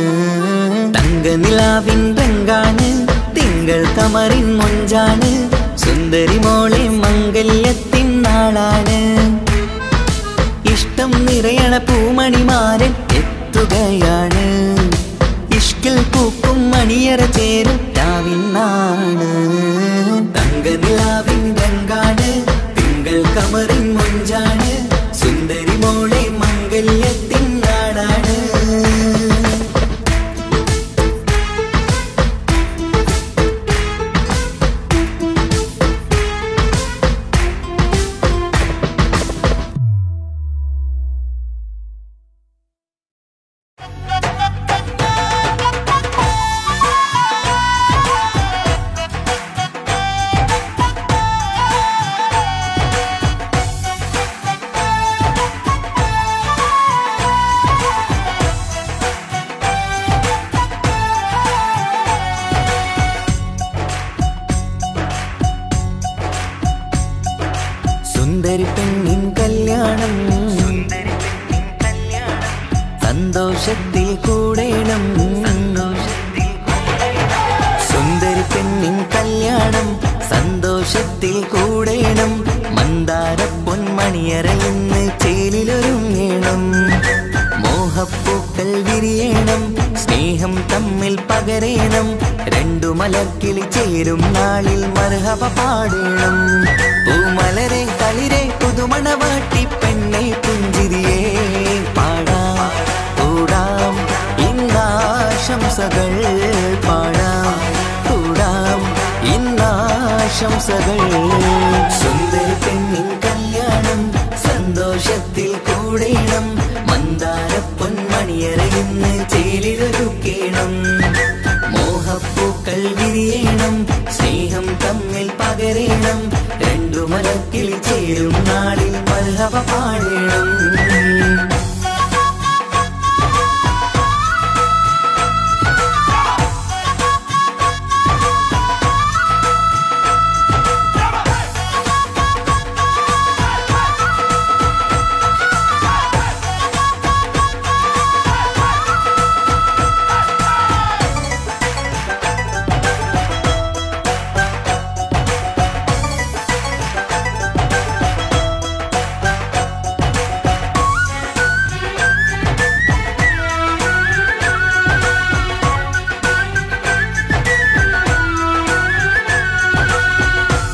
തങ്ക നിലാവിൻ രംഗാണ് തിങ്കൾ കമറിൻ മൊഞ്ചാണ് സുന്ദരി മോളെ മംഗല്യത്തിൻ നാളാണ്. ഇഷ്ടം നിറയണ പൂമണിമാരൻ എത്തുകയാണ്. ഇഷ്കിൽ പൂക്കും മണിയറ ചേരും രാവിനാണ്. തങ്ക നിലാവിൻ രംഗാണ് തിങ്കൾ കമറിൻ മൊഞ്ചാണ് സുന്ദരി മോളെ മംഗല്യത്തിൻ നാടാണ്. സുന്ദരി പെണ്ണിൻ കല്യാണം സന്തോഷത്തിൽ കൂടേണം. സുന്ദരി പെണ്ണിൻ കല്യാണം സന്തോഷത്തിൽ കൂടേണം. മന്ദാര പൊന്മണിയറ ഇന്ന് ചേലിലൊരുങ്ങേണം. മോഹപ്പൂക്കൾ വിരിയണം സ്നേഹം തമ്മിൽ പകരേണം. രണ്ടു മലർക്കിളി ചേരും നാളിൽ മർഹബ പാടേണം. പൂമലരെ കളിരെ പുതുമണവാട്ടി പെണ്ണെ പുഞ്ചിരിയേ പാടാം കൂടാം ഇന്നാശംസകൾ പാടാം കൂടാം ഇന്നാശംസകൾ. സുന്ദരി പെണ്ണിൻ കല്യാണം സന്തോഷത്തിൽ കൂടേണം. മന്ദാര പൊന്മണിയറ ഇന്ന് ചേലിലൊരുക്കേണം. മോഹപ്പൂക്കൾ വിരിയണം സ്നേഹം തമ്മിൽ പകരേണം. രണ്ടു മലക്കിളി ചേരും മർഹബ പാടണം.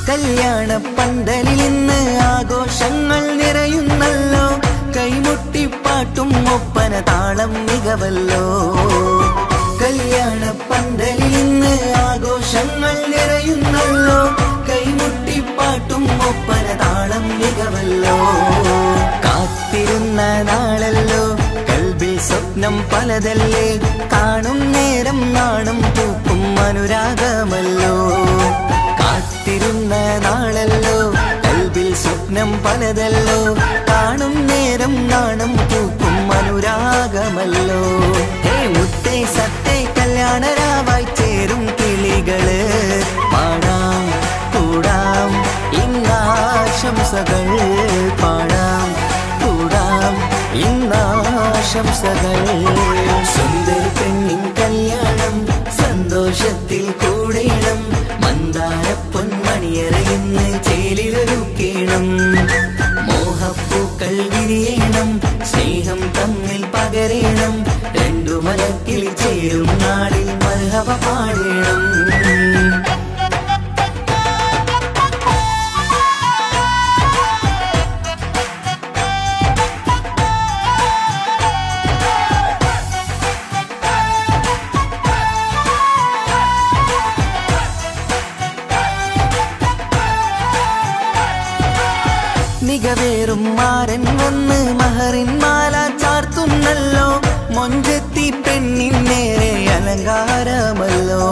കല്യാണ പന്തലിൽ ഇന്ന് ആഘോഷങ്ങൾ നിറയുന്നല്ലോ. കൈമുട്ടിപ്പാട്ടും ഒപ്പന താളം മികവല്ലോ. കല്യാണ പന്തലിൽ ഇന്ന് ആഘോഷങ്ങൾ നിറയുന്നല്ലോ. കൈമുട്ടിപ്പാട്ടും ഒപ്പന താളം മികവല്ലോ. കാത്തിരുന്ന നാളല്ലോ കൽബിൽ സ്വപ്നം പലതല്ലേ. കാണും നേരം നാണം പൂക്കും അനുരാഗമല്ലോ. കാത്തിരുന്ന നാളല്ലോ കൽബിൽ സ്വപ്നം പലതല്ലോ. കാണും നേരം നാണം പൂക്കും അനുരാഗമല്ലോ. ഹേ മുത്തേ സത്തേ കല്യാണരാവായി ചേരും കിളികള്. പാടാം കൂടാം ഇന്നാശംസകൾ. പാടാം കൂടാം ഇന്നാശംസകൾ. സുന്ദരി പെണ്ണിൻ കല്യാണം സന്തോഷത്തിൽ കൂടേണം. മന്ദാര പൊന്മണിയറയിന്ന് ചേലിലൊരുക്കേണം. മോഹപ്പൂക്കൾ വിരിയണം. സ്നേഹം തമ്മിൽ പകരേണം. രണ്ടു മലക്കിൽ ചേരും നാളിൽ മർഹബ പാടണം. മികവേറും മാരൻ വന്ന് മഹറിൻ മാല ചാർത്തുന്നല്ലോ. മൊഞ്ചെത്തി പെണ്ണിൻ നേരെ അലങ്കാരമല്ലോ.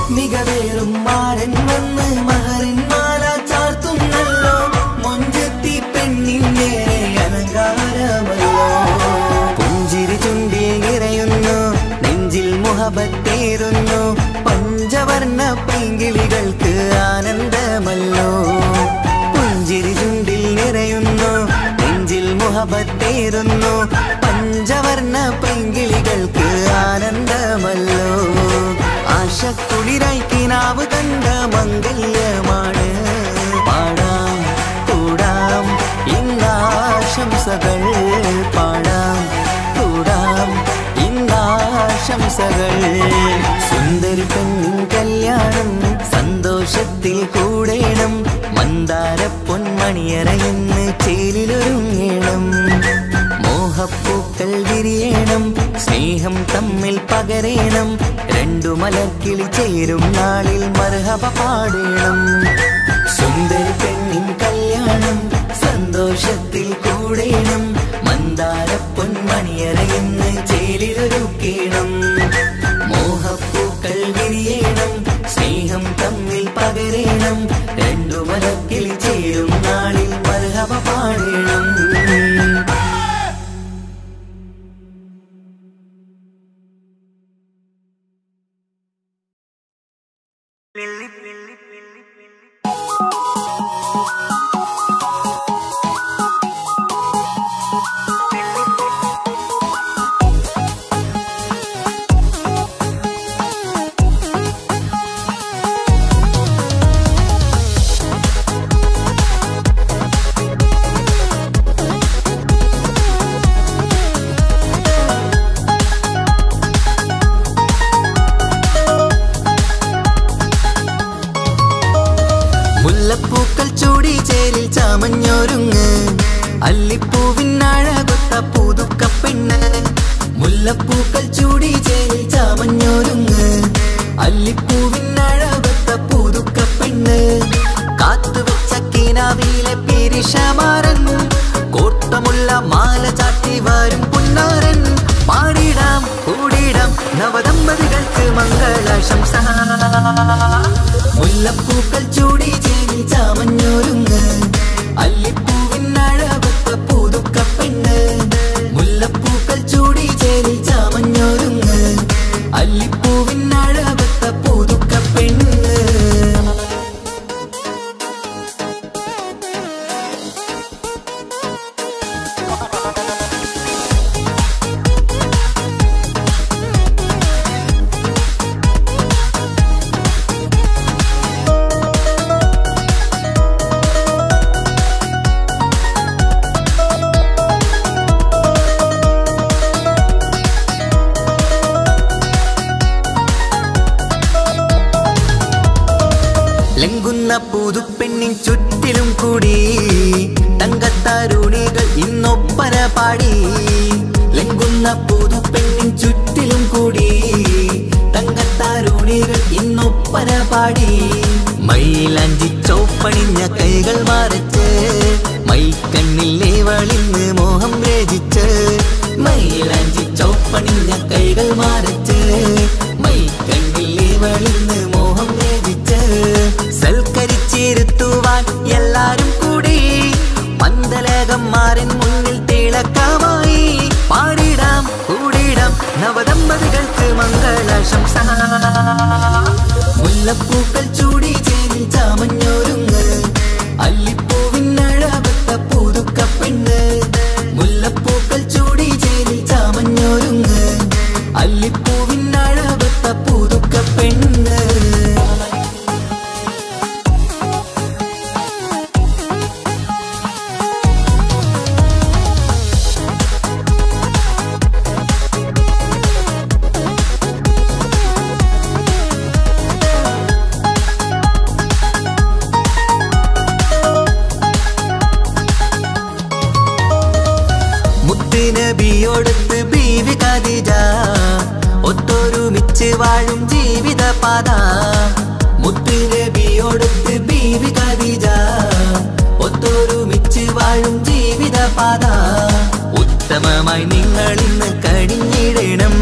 മികവേറും മാരൻ വന്ന് മഹറിൻ മാല ചാർത്തുന്നല്ലോ. മൊഞ്ചെത്തി പെണ്ണിൻ നേരെ അലങ്കാരമല്ലോ. പുഞ്ചിരി ചുണ്ടിൽ നിറയുന്നു. നെഞ്ചിൽ മുഹബത്തേറുന്നു. പഞ്ചവർണ്ണ പൈങ്കിളികൾക്ക് ആനന്ദമല്ലോ. പുഞ്ചിരി ചുണ്ടിൽ നിറയുന്നു. നെഞ്ചിൽ മുഹബത്തേറുന്നു. പഞ്ചവർണ്ണ പൈങ്കിളികൾക്ക് ആനന്ദമല്ലോ. ആശക്കുളിരായി കിനാവ് കണ്ട മംഗല്യമാണ്. പാടാം കൂടാം ഇന്നാശംസകൾ. പാടാം കൂടാം ഇന്നാശംസകൾ. സുന്ദരി പെണ്ണിൻ കല്യാണം സന്തോഷത്തിൽ കൂടേണം. മന്ദാര പൊന്മണിയറയിന്ന് ചേലിലൊരുങ്ങേണം. മോഹപ്പൂക്കൾ വിരിയണം. സ്നേഹം തമ്മിൽ പകരേണം. രണ്ടു മലക്കിൽ ചേരും നാളിൽ മർഹബ പാടണം. സുന്ദരി പെണ്ണിൻ കല്യാണം സന്തോഷത്തിൽ കൂടേണം. മന്ദാര പൊന്മണിയറയിന്ന് ചേലിലൊരുക്കേണം. മോഹപ്പൂക്കൾ വിരിയണം. സ്നേഹം തമ്മിൽ പകരേണം. രണ്ടു മലക്കിൽ ചേരും നാളിൽ മർഹബ പാടണം. മുല്ലപ്പൂക്കൾ ചൂടി ചേലിൽ ചാമഞ്ഞൊരുങ്ങ്. അല്ലിപ്പൂവിനഴകൊത്ത പുതുക്കപ്പെണ്ണ്. മുല്ലപ്പൂക്കൾ ചൂടി ചേലിൽ ചാമഞ്ഞൊരുങ്ങ്. അല്ലിപ്പൂവിനഴകൊത്ത പുതുക്കപ്പെണ്ണ്. കാത്തുവെച്ച കിനാവിലെ പിരിശമാരൻ. കോട്ടമുള്ള മാല ചാട്ടി വരും പുന്നാരൻ. പാടിടാം കൂടിടാം നവദമ്പതികൾക്ക് മംഗളാശംസ. മുല്ലപ്പൂക്കൾ ചൂടി ചേലിൽ ചാമഞ്ഞൊരുങ്ങ്. അല്ലിപ്പൂവിനഴകൊത്ത തങ്കത്താരുണികൾ ഇന്നൊപ്പന പാടി ലംഘുന്ന പുതുപ്പെണ്ണിൻ ചുറ്റിലും കൂടി തങ്കത്താരുണികൾ ഇന്നൊപ്പന പാടി മൈലാഞ്ചി ചോപ്പണിഞ്ഞ കൈകൾ മറച്ച് മൈക്കണ്ണിലെ വളിന്ന് മോഹം രചിച്ച് മൈലാഞ്ചി ചോപ്പണിഞ്ഞ കൈകൾ മറച്ച് മൈക്കണ്ണിലെ വളിന്ന് മോഹം രചിച്ച് സൽക്കരിച്ചിരുത്തുവാൻ എല്ലാരും കൂടി പന്തലകന്മാരൻ മുന്നിൽ തിളക്കമായി പാടിടാം കൂടിടാം നവദമ്പതികൾക്ക് മംഗളാശംസ മുല്ലപ്പൂക്കൾ ചൂടി ചേരിൽ ചാമഞ്ഞൊരുങ്ങ് അല്ലിപ്പൂവിനഴവത്ത പുതുക്കപ്പെണ്ണ് മുല്ലപ്പൂക്കൾ ചൂടി ചേരിൽ ചാമഞ്ഞൊരുങ്ങ് അല്ലിപ്പൂവിനഴവത്ത പുതുക്കപ്പെണ്ണ് നബിയോടൊത്ത് ബീവി ഖദീജ ഒത്തൊരുമിച്ച് വാഴും ജീവിത പാത മുത്ത് നബിയോടൊത്ത് ബീവി ഖദീജ ഒത്തൊരുമിച്ച് വാഴും ജീവിത പാത ഉത്തമമായി നിങ്ങൾ ഇന്ന് കഴിഞ്ഞിടണം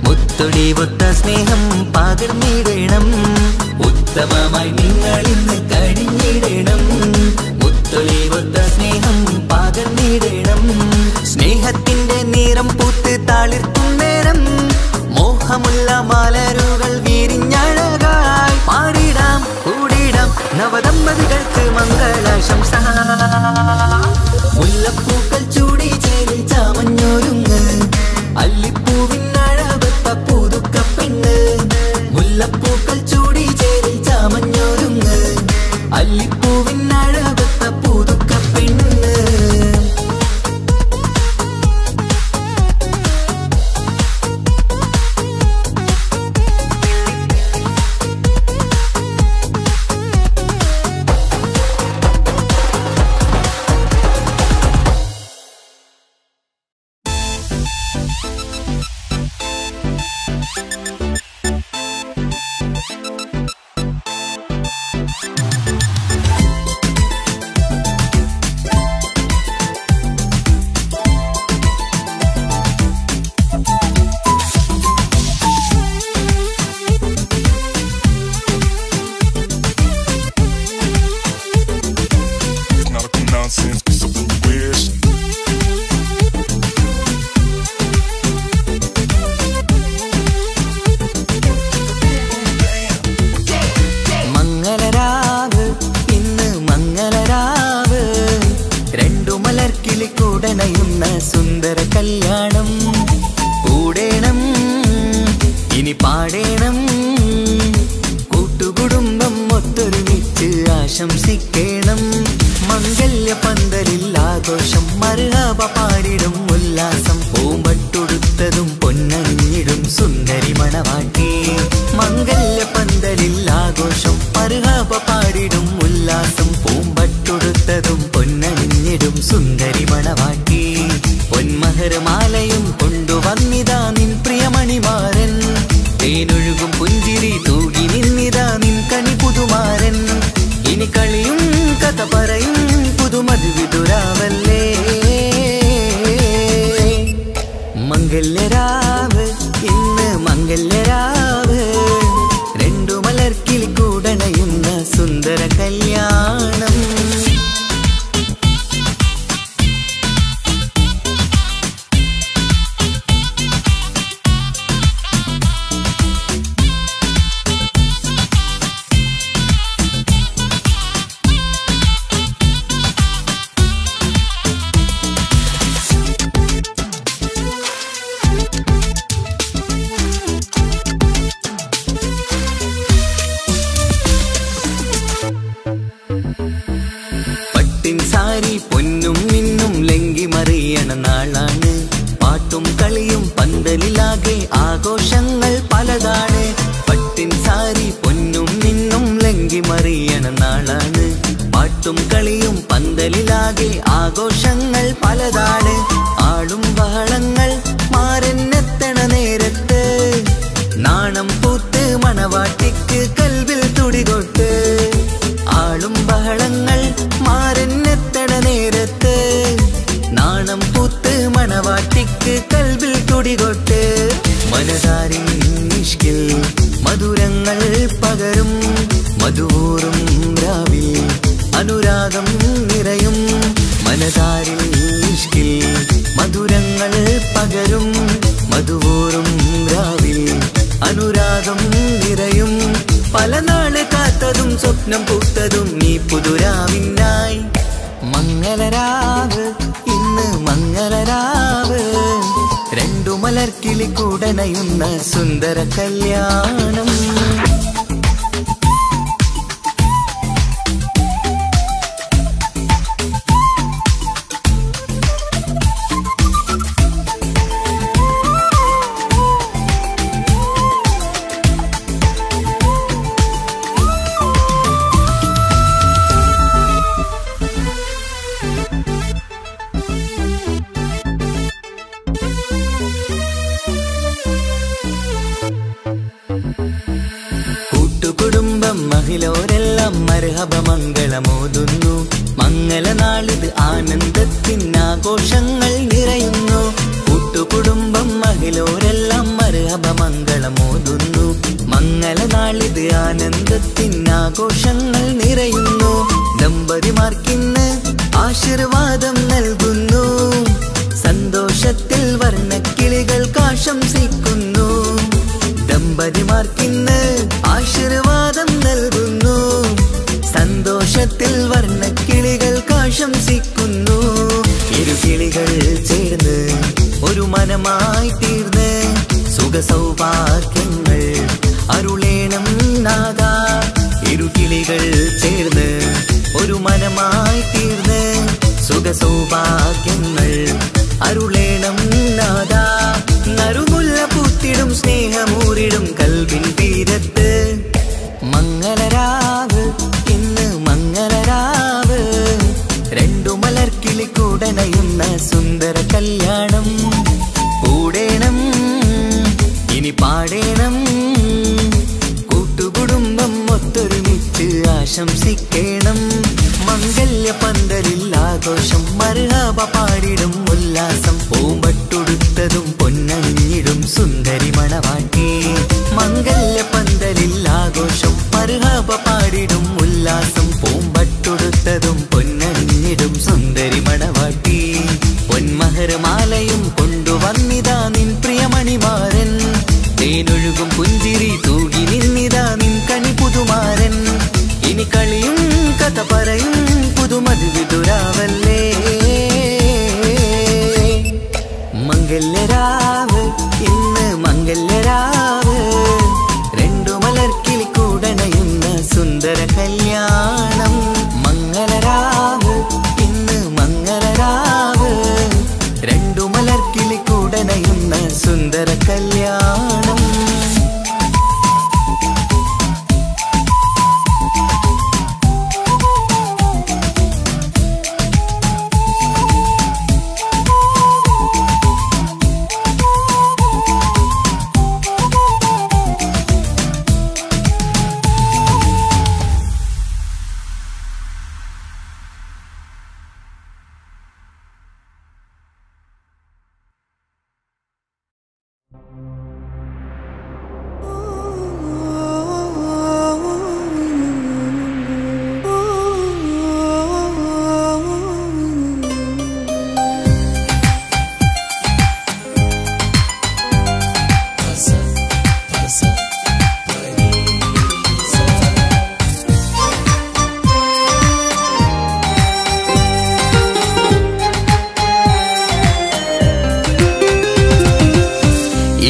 മുത്തൊടി ഒത്ത സ്നേഹം പകർന്നിടണം ഉത്തമമായി നിങ്ങൾ ഇന്ന് കഴിഞ്ഞിടണം മുത്തൊടി ഒത്ത സ്നേഹം പകർന്നിടണം സ്നേഹത്തിന്റെ നിറം പൂത്ത് താളിർക്കും നേരം മോഹമുള്ള മലരുകൾ വിരിഞ്ഞഴകായി പാടിടാം കൂടിടാം നവദമ്പതികൾക്ക് മംഗളാശംസ മുല്ലപ്പൂക്കൾ ചൂടി ചേരിൽ ചാമഞ്ഞൊരുങ്ങ് അല്ലിപ്പൂവിനഴവത്ത പുതുക്കപ്പെണ്ണ് മുല്ലപ്പൂക്കൾ ചൂടി ചേരിൽ ചാമഞ്ഞൊരുങ്ങ് അല്ലിപ്പൂവിനഴവത്ത പുതുക്കപ്പെണ്ണ് സുന്ദര കല്യാണം കൂടേണം ഇനി പാടേണം കൂട്ടുകുടുംബം ഒത്തൊരുമിച്ച് ആശംസിക്കണം മംഗല്യ പന്തലിൽ ആഘോഷം മർഹബ പാടിടും ഉല്ലാസം പൂമ്പട്ടുടുത്തതും പൊന്നണിഞ്ഞിടും സുന്ദരി മണവാട്ടി മംഗല്യ പന്തലിൽ ആഘോഷം മർഹബ പാടിടും ഉല്ലാസം പൂമ്പട്ടുടുത്തതും പൊന്നണിഞ്ഞിടും സുന്ദരി മണവാട്ടി പൊന്മഹർമാലയും കൊണ്ടുവന്നിതാ നിൻ പ്രിയമണിമാരൻ തേനൊഴുകും പുഞ്ചിരി തൂകി നിന്നിതാ നിൻ കണി പുതുമാരൻ ഇനി കളിയും കഥ പറയും പുതുമധുവിതുരാവല്ലേ മംഗല്യരാവ് ഇന്ന് മംഗല്യരാവ് രണ്ടു മലർക്കിൽ കൂടണയുന്ന സുന്ദര കല്യാണം സാരി പൊന്നും മിന്നും ലംഘി മറിയണ നാളാണ് പാട്ടും കളിയും പന്തലിലാകെ ആഘോഷങ്ങൾ പലതാണ് പട്ടിൻ സാരി പൊന്നും മിന്നും ലംഘി മറിയണ നാളാണ് പാട്ടും കളിയും പന്തലിലാകെ ആഘോഷങ്ങൾ പലതാണ്. ആളും ബഹളങ്ങൾ മാരെന്നെത്തണ നേരത്ത് നാണം പൂത്ത് മണവാട്ടിക്ക് കൽവിൽ തുടികൊട്ട്. ആളും ബഹളങ്ങൾ മാരെന്നെത്തണ നേരത്ത് നാണം പൂത്ത് മണവാട്ടിക്ക് കൽവിൽ തുടികൊട്ട്. മനതാരിൻ ഇഷ്കിൽ മധുരങ്ങൾ പകരും മധുവൂറും രാവിൽ അനുരാഗം നിറയും. മനതാരിൽ ഇഷ്കിൽ മധുരങ്ങൾ പകരും മധുവൂറും രാവിൽ അനുരാഗം നിറയും. പല നാള് കാത്തതും സ്വപ്നം പൂത്തതും ഈ പുതുരാവിനായി. മംഗളരാവ് ഇന്ന് മംഗളരാവ് രണ്ടു മലർക്കിളി കൂടനയുന്ന സുന്ദര കല്യാണം. കൂട്ടുകുടുംബം മഹിളോരെല്ലാം മർഹബ മംഗളമോതുന്നു. മംഗളനാളിത് ആനന്ദത്തിനാഘോഷങ്ങൾ നിറയുന്നു. കൂട്ടുകുടുംബം മഹിളോരെല്ലാം മർഹബ മംഗളമോതുന്നു. മംഗളനാളിത് ആനന്ദത്തിനാഘോഷങ്ങൾ നിറയുന്നു. ദമ്പതിമാർക്കിന്ന് ആശീർവാദം നൽകുന്നു. സന്തോഷത്തിൽ വർണ്ണക്കിളികൾ ആശംസിക്കുന്നു. ദമ്പതിമാർക്കിന്ന് ആശീർവാദം നൽകുന്നു. സന്തോഷത്തിൽ വർണ്ണക്കിളികൾ ആശംസിക്കുന്നു. ഇരുകിളികൾ ചേർന്ന് ഒരു മനമായി തീർന്ന് സുഖസൗഭാഗ്യങ്ങൾ അരുളേണം നാഥ. ഇരുകിളികൾ ചേർന്ന് ഒരു മനമായി തീർന്ന് സുഖസൗഭാഗ്യങ്ങൾ അരുളേണം നാഥ. നറുമുല്ല പൂത്തിടും സ്നേഹമൂരിടും കൽവിൻ തീരത്ത് മംഗളരാവ് ഇന്ന് മംഗളരാവ് രണ്ടു മലർക്കിളി കൂടനയുന്ന സുന്ദര കല്യാണം. കൂടേണം ഇനി പാടേണം കൂട്ടുകുടുംബം ഒത്തൊരുമിച്ച് ആശംസിക്കണം. മംഗല്യ പന്തലിൽ ആഘോഷം മർഹബ പാടിടും ഉല്ലാസം. പൂമ്പട്ടുടുത്തതും പൊന്നണിഞ്ഞിടും സുന്ദരി മണവാട്ടി. മംഗല്യ പന്തലിൽ ആഘോഷം മർഹബ പാടിടും ഉല്ലാസം. പൂമ്പട്ടുടുത്തതും പൊന്നണിഞ്ഞിടും സുന്ദരി മണവാട്ടി. പൊന്മഹർമാലയും കൊണ്ടുവന്നിതാ നിൻ പ്രിയമണിമാരൻ. തേനൊഴുകും പുഞ്ചിരി തൂകി നിന്നിതാ നിൻ കണി പുതുമാരൻ. ഇനി കളിയും കഥ പറയും പുതുമധുവിതുരാവല്ലേ. മംഗല്യരാവ് ഇന്ന് മംഗല്യരാവ് രണ്ടു മലർക്കിളി കൂടനയുന്ന സുന്ദര കല്യാണം. മംഗളരാവ് ഇന്ന് മംഗളരാവ് രണ്ടു മലർക്കിളി കൂടനയുന്ന സുന്ദര കല്യാണം.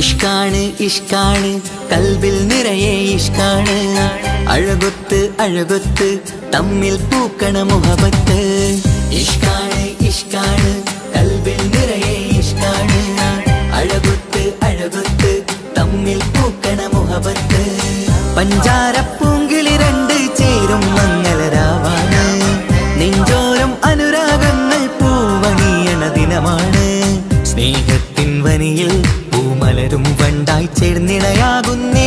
ഇഷ്കാണ് ഇഷ്കാണ് കൽബിൽ നിറയെ ഇഷ്കാണ്. അഴകൊത്ത് അഴകൊത്ത് തമ്മിൽ പൂക്കണ മുഹബത്ത്. ഇഷ്കാണ് ഇഷ്കാണ് കൽബിൽ നിറയെ ഇഷ്കാണ്. അഴകൊത്ത് അഴകൊത്ത് തമ്മിൽ പൂക്കണ മുഹബത്ത്. പഞ്ചാരപ്പൂങ്കിളി രണ്ട് ചേരും മംഗളരാവാണ്. നെഞ്ചോരം അനുരാഗങ്ങൾ പൂ സ്നേഹത്തിൻ വനിയിൽ പൂമലരും വണ്ടായി ചേർന്നിണയാകുന്നേ.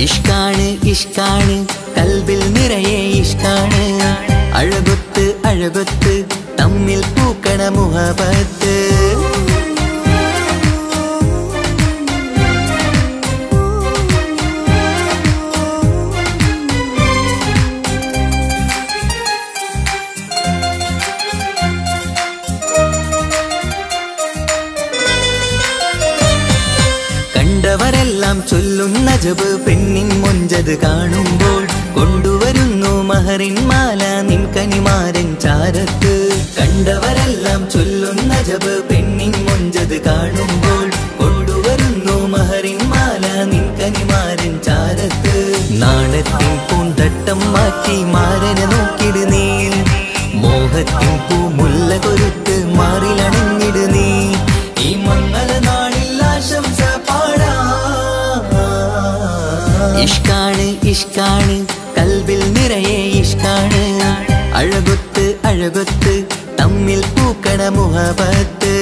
ഇഷ്കാണ് ഇഷ്കാണ് കൽബിൽ നിറയെ ഇഷ്കാണ്. അഴകൊത്ത് അഴകൊത്ത് തമ്മിൽ പൂക്കണ മുഹബത്ത്. കണ്ടവരെല്ലാം ചൊല്ലുന്ന ജബ് പെണ്ണിൻ മൊഞ്ചത് കാണുമ്പോൾ. കൊണ്ടുവരുന്നു മഹറിൻ മാല നിൻ കനിമാരൻ ചാരത്ത്. കണ്ടവരെല്ലാം ചൊല്ലുന്ന ജബ് പെണ്ണിൻ മൊഞ്ചത് കാണുമ്പോൾ. കൊണ്ടുവരുന്നു മഹറിൻ മാല നിൻ കനിമാരൻ ചാരത്ത്. നാണത്തിൻ പൂന്തട്ടം മാറ്റി മാരനെ നോക്കിട് നീ. മോഹത്തിൻ പൂമുല്ല കൊരുത്ത് മാറിലണഞ്ഞിട് നീ. ഈ മംഗള നാളിൽ ആശംസ പാടാ. ഇഷ്കാണ് ഇഷ്കാണ് കൽബിൽ നിറയെ ഇഷ്കാണ്. അഴകൊത്ത് അഴകൊത്ത് തമ്മിൽ പൂക്കണ മുഹബത്ത്.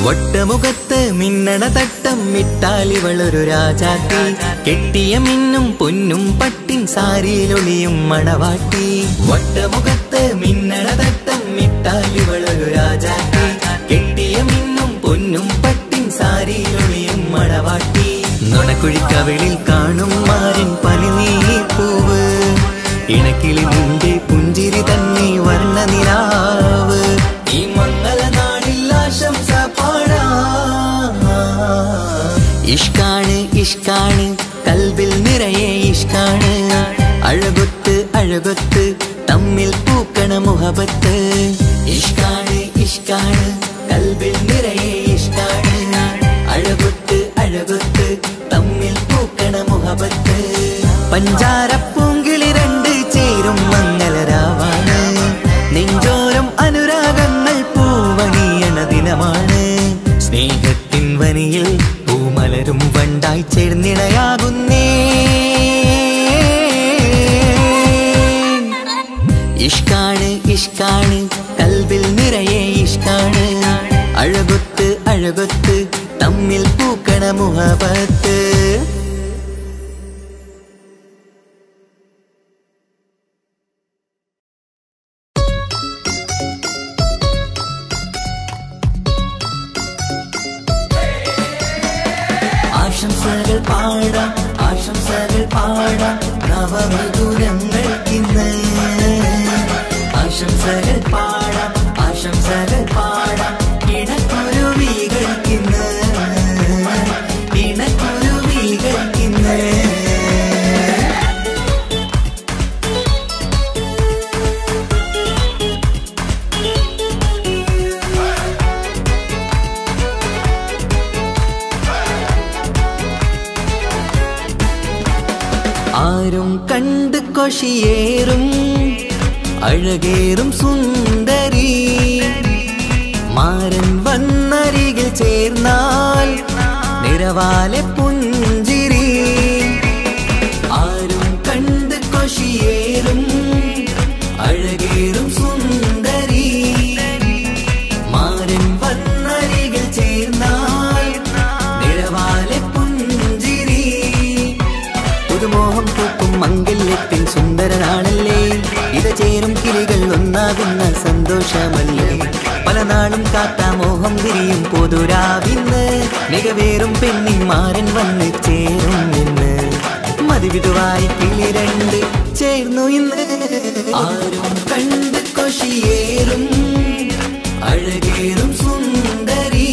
വട്ടമുഖത്ത് മിന്നണ തട്ടം മിട്ടാലിവളൊരു രാജാത്തി. കെട്ടിയ മിന്നും പൊന്നും പട്ടിൻ സാരിയിലൊളിയും മണവാട്ടി. വട്ടമുഖത്ത് മിന്നണ തട്ടം മിട്ടാലിവളൊരു രാജാത്തി. കെട്ടിയ മിന്നും പൊന്നും പട്ടിൻ സാരിയിലൊളിയും മണവാട്ടി. നുണക്കുഴിക്കവിളിൽ കാണും മാരൻ പനിനീർപ്പൂവ്. ഇണക്കിളി നിന്റെ പുഞ്ചിരി തന്നെ വർണ്ണനിലാവ്. ഈ മംഗള നാളിൽ ആശംസ പാടാ. ഇഷ്കാണ് ഇഷ്കാണ് കൽബിൽ നിറയെ ഇഷ്കാണ്. അഴകൊത്ത് അഴകൊത്ത് തമ്മിൽ പൂക്കണ മുഹബത്ത്. ഇഷ്കാണ് ഇഷ്കാണ് കൽബിൽ നിറയെ ഇഷ്കാണ്. അഴകൊത്ത് അഴകൊത്ത് തമ്മിൽ പൂക്കണ മുഹബത്ത്. പഞ്ചാരപ്പൂങ്കിളി രണ്ട് ചേരും മംഗളരാവാണ്. നെഞ്ചോരം അനുരാഗങ്ങൾ പൂവണിയണ ദിനമാണ്. സ്നേഹത്തിൻ വനിയിൽ പൂമലരും വണ്ടായി ചേർന്നിണയാകുന്നേ. ഇഷ്കാണ് ഇഷ്കാണ് കൽബിൽ നിറയെ ഇഷ്കാണ്. അഴകൊത്ത് അഴകൊത്ത് തമ്മിൽ പൂക്കണ മുഹബത്ത്. ആശംസകൾ പാടാം ആശംസകൾ പാടാം നവമധുരങ്ങൾക്കിന്ന്. ആശംസകൾ പാടാം ആശംസകൾ പാടാം ഇണക്കുരുവികൾക്കിന്ന്. ഇണക്കുരുവികൾക്കിന്ന്. ആരും കണ്ട് കൊഷിയേറും അഴകേറും സുന്ദരി. മാരൻ വന്നരികിൽ ചേർന്നാൽ നിറവാലെ പുഞ്ചിരി. ആരും കണ്ട് കൊഷിയേറും അഴകേറും സുന്ദരി. മാരൻ വന്നരികിൽ ചേർന്നാൽ നിറവാലെ പുഞ്ചിരി. പുതുമോഹം പൂക്കും മംഗല്യത്തിൻ സുന്ദരനാണല്ലേ. ഇത ചേരും കിളികൾ ഒന്നാകുന്ന സന്തോഷമല്ലേ. പല നാളും കാത്ത മോഹം വിരിയും പൊതുരാവിന്ന്. മികവേറും പെണ്ണിൻ മാരൻ വന്ന് ചേരും ഇന്ന്. മതിവിധുവായി കിളി രണ്ട് ചേർന്നു ഇന്ന്. ആരും കണ്ട് കൊഷിയേറും അഴകേറും സുന്ദരി.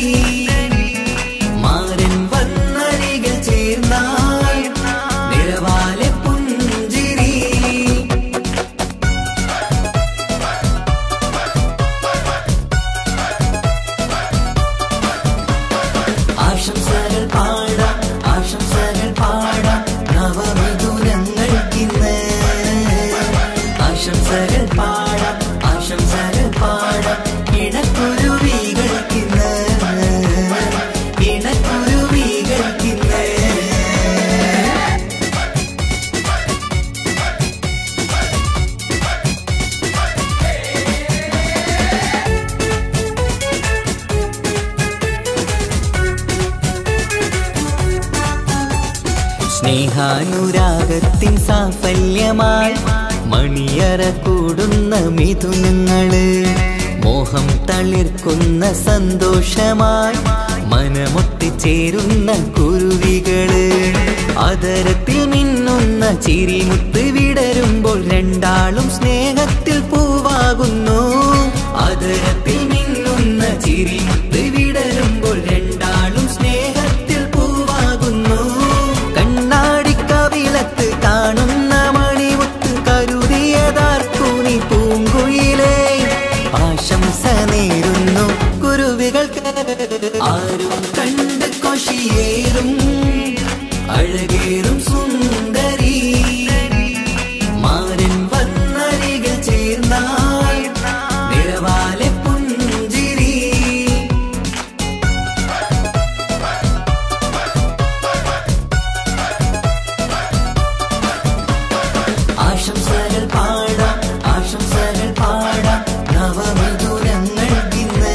മാരൻ വന്നരികിൽ ചേർന്നാൽ നിറവാലെ പുഞ്ചിരി. ആശംസകൾ പാടാം ആശംസകൾ പാടാം നവമധുരങ്ങൾക്കിന്ന്. സ്നേഹാനുരാഗത്തിൻ സാഫല്യമായി മണിയറ കൂടുന്ന മിഥുനങ്ങള്, മോഹം തളിർക്കുന്ന സന്തോഷമായി മനമൊട്ടിച്ചേരുന്ന കുരുവികള്, അതരത്തിൽ മിന്നുന്ന ചിരിമുത്ത് വിടരുമ്പോൾ രണ്ടാളും സ്നേഹത്തിൽ പൂവാകുന്നു. അതരത്തിൽ മിന്നുന്ന ചിരിമുത്ത് വിടരുമ്പോൾ രണ്ടാളും സ്നേഹത്തിൽ പൂവാകുന്നു. കണ്ണാടിക്കവിളത്ത് കാണുന്ന മണിമുത്ത് കരുതിയതാർക്കൂനി പൂങ്കുയിലേ, ആശംസ നേരുന്നു കുരുവികൾക്ക്. ആരും കണ്ട് കൊഷിയേറും അഴകേറും സുന്ദരി, മാരൻ വന്നരികിൽ ചേർന്നാൽ നിറവാലെ പുഞ്ചിരി. ആശംസകൾ പാടാം, ആശംസകൾ പാടാം നവമധുരങ്ങൾക്കിന്ന്.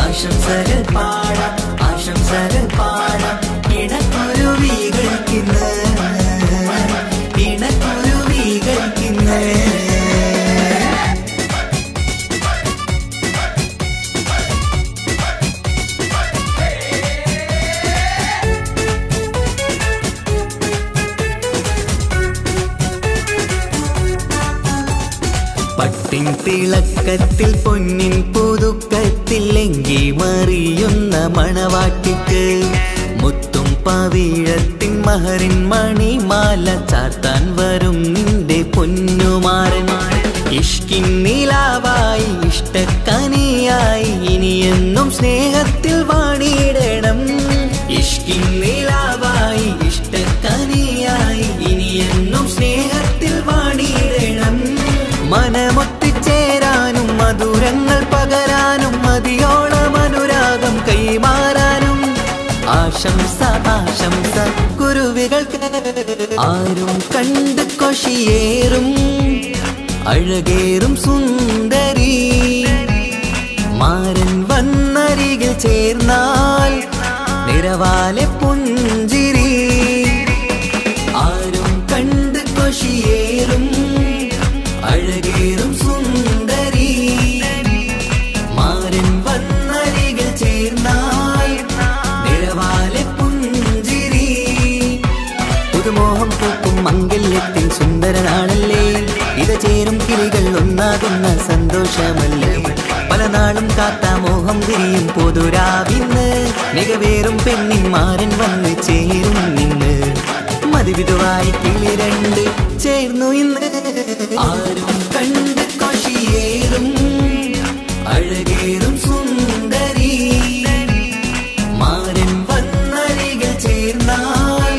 ആശംസകൾ പാടാം, ആശംസകൾ പാടാം ഇണക്കുരുവികൾക്കിന്ന്, ഇണക്കുരുവികൾക്കിന്ന്. പട്ടിൻ തിളക്കത്തിൽ പൊന്നിൻ പുതുക്കത്തിൽ എങ്കി മറിയുന്ന മണവാട്ടിക്ക്, മുത്തും പവിഴത്തിൻ മഹറിൻ മണിമാല ചാർത്താൻ വരും നിന്റെ പൊന്നുമാരൻ. ഇഷ്കിൻ നിലാവായി ഇഷ്ടക്കനിയായി ഇനിയെന്നും സ്നേഹത്തിൽ വാണിയിടണം. ഇഷ്കിൻ നിലാവായി ഇഷ്ടക്കനിയായി ഇനിയെന്നും സ്നേഹത്തിൽ വാണിയിടണം. മനമൊത്തിച്ചേരാനും മധുരങ്ങൾ പകരാനും മതിയോളം അനുരാഗം കൈമാറാനും ആശംസ, ആശംസ കുരുവികൾക്ക്. ആരും കണ്ട് കൊഷിയേറും അഴകേറും സുന്ദരി, മാരൻ വന്നരികിൽ ചേർന്നാൽ നിറവാലെ പുഞ്ചിരി. ആരും കണ്ട് കൊഷിയേറും അഴകേറും സുന്ദരി, മാരൻ വന്നരികിൽ ചേർന്നാൽ നിറവാലെ പുഞ്ചിരി. പുതുമോഹം പൂക്കും മംഗല്യത്തിൻ സുന്ദരനാളല്ലേ, ഇത ചേരും കിളികൾ ഒന്നാകുന്ന സന്തോഷമല്ലേ. പല നാളും കാത്ത മോഹം തിരിയും പൊതുരാവിന്ന്, മികവേറും പെണ്ണിൻ മാരൻ വന്ന് ചേരും നിന്ന്. മതിവിധുവായി കിളി രണ്ട് ചേർന്നു ഇന്ന്. ആരും കണ്ട് കൊഷിയേറും അഴകേറും സുന്ദരി, മാരൻ വന്നരികിൽ ചേർന്നാൽ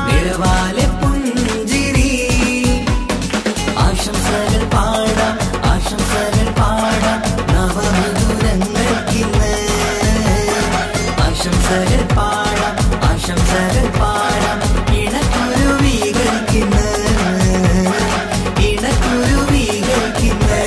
നിറവാലെ പുഞ്ചിരി. ആശംസകൾ പാടാം, ആശംസകൾ പാടാം നവമധുരങ്ങൾക്കിന്ന്. ആശംസകൾ പാടാം, ആശംസകൾ പാടാം ഇണക്കുരുവികൾക്കിന്ന്, ഇണക്കുരുവികൾക്കിന്ന്.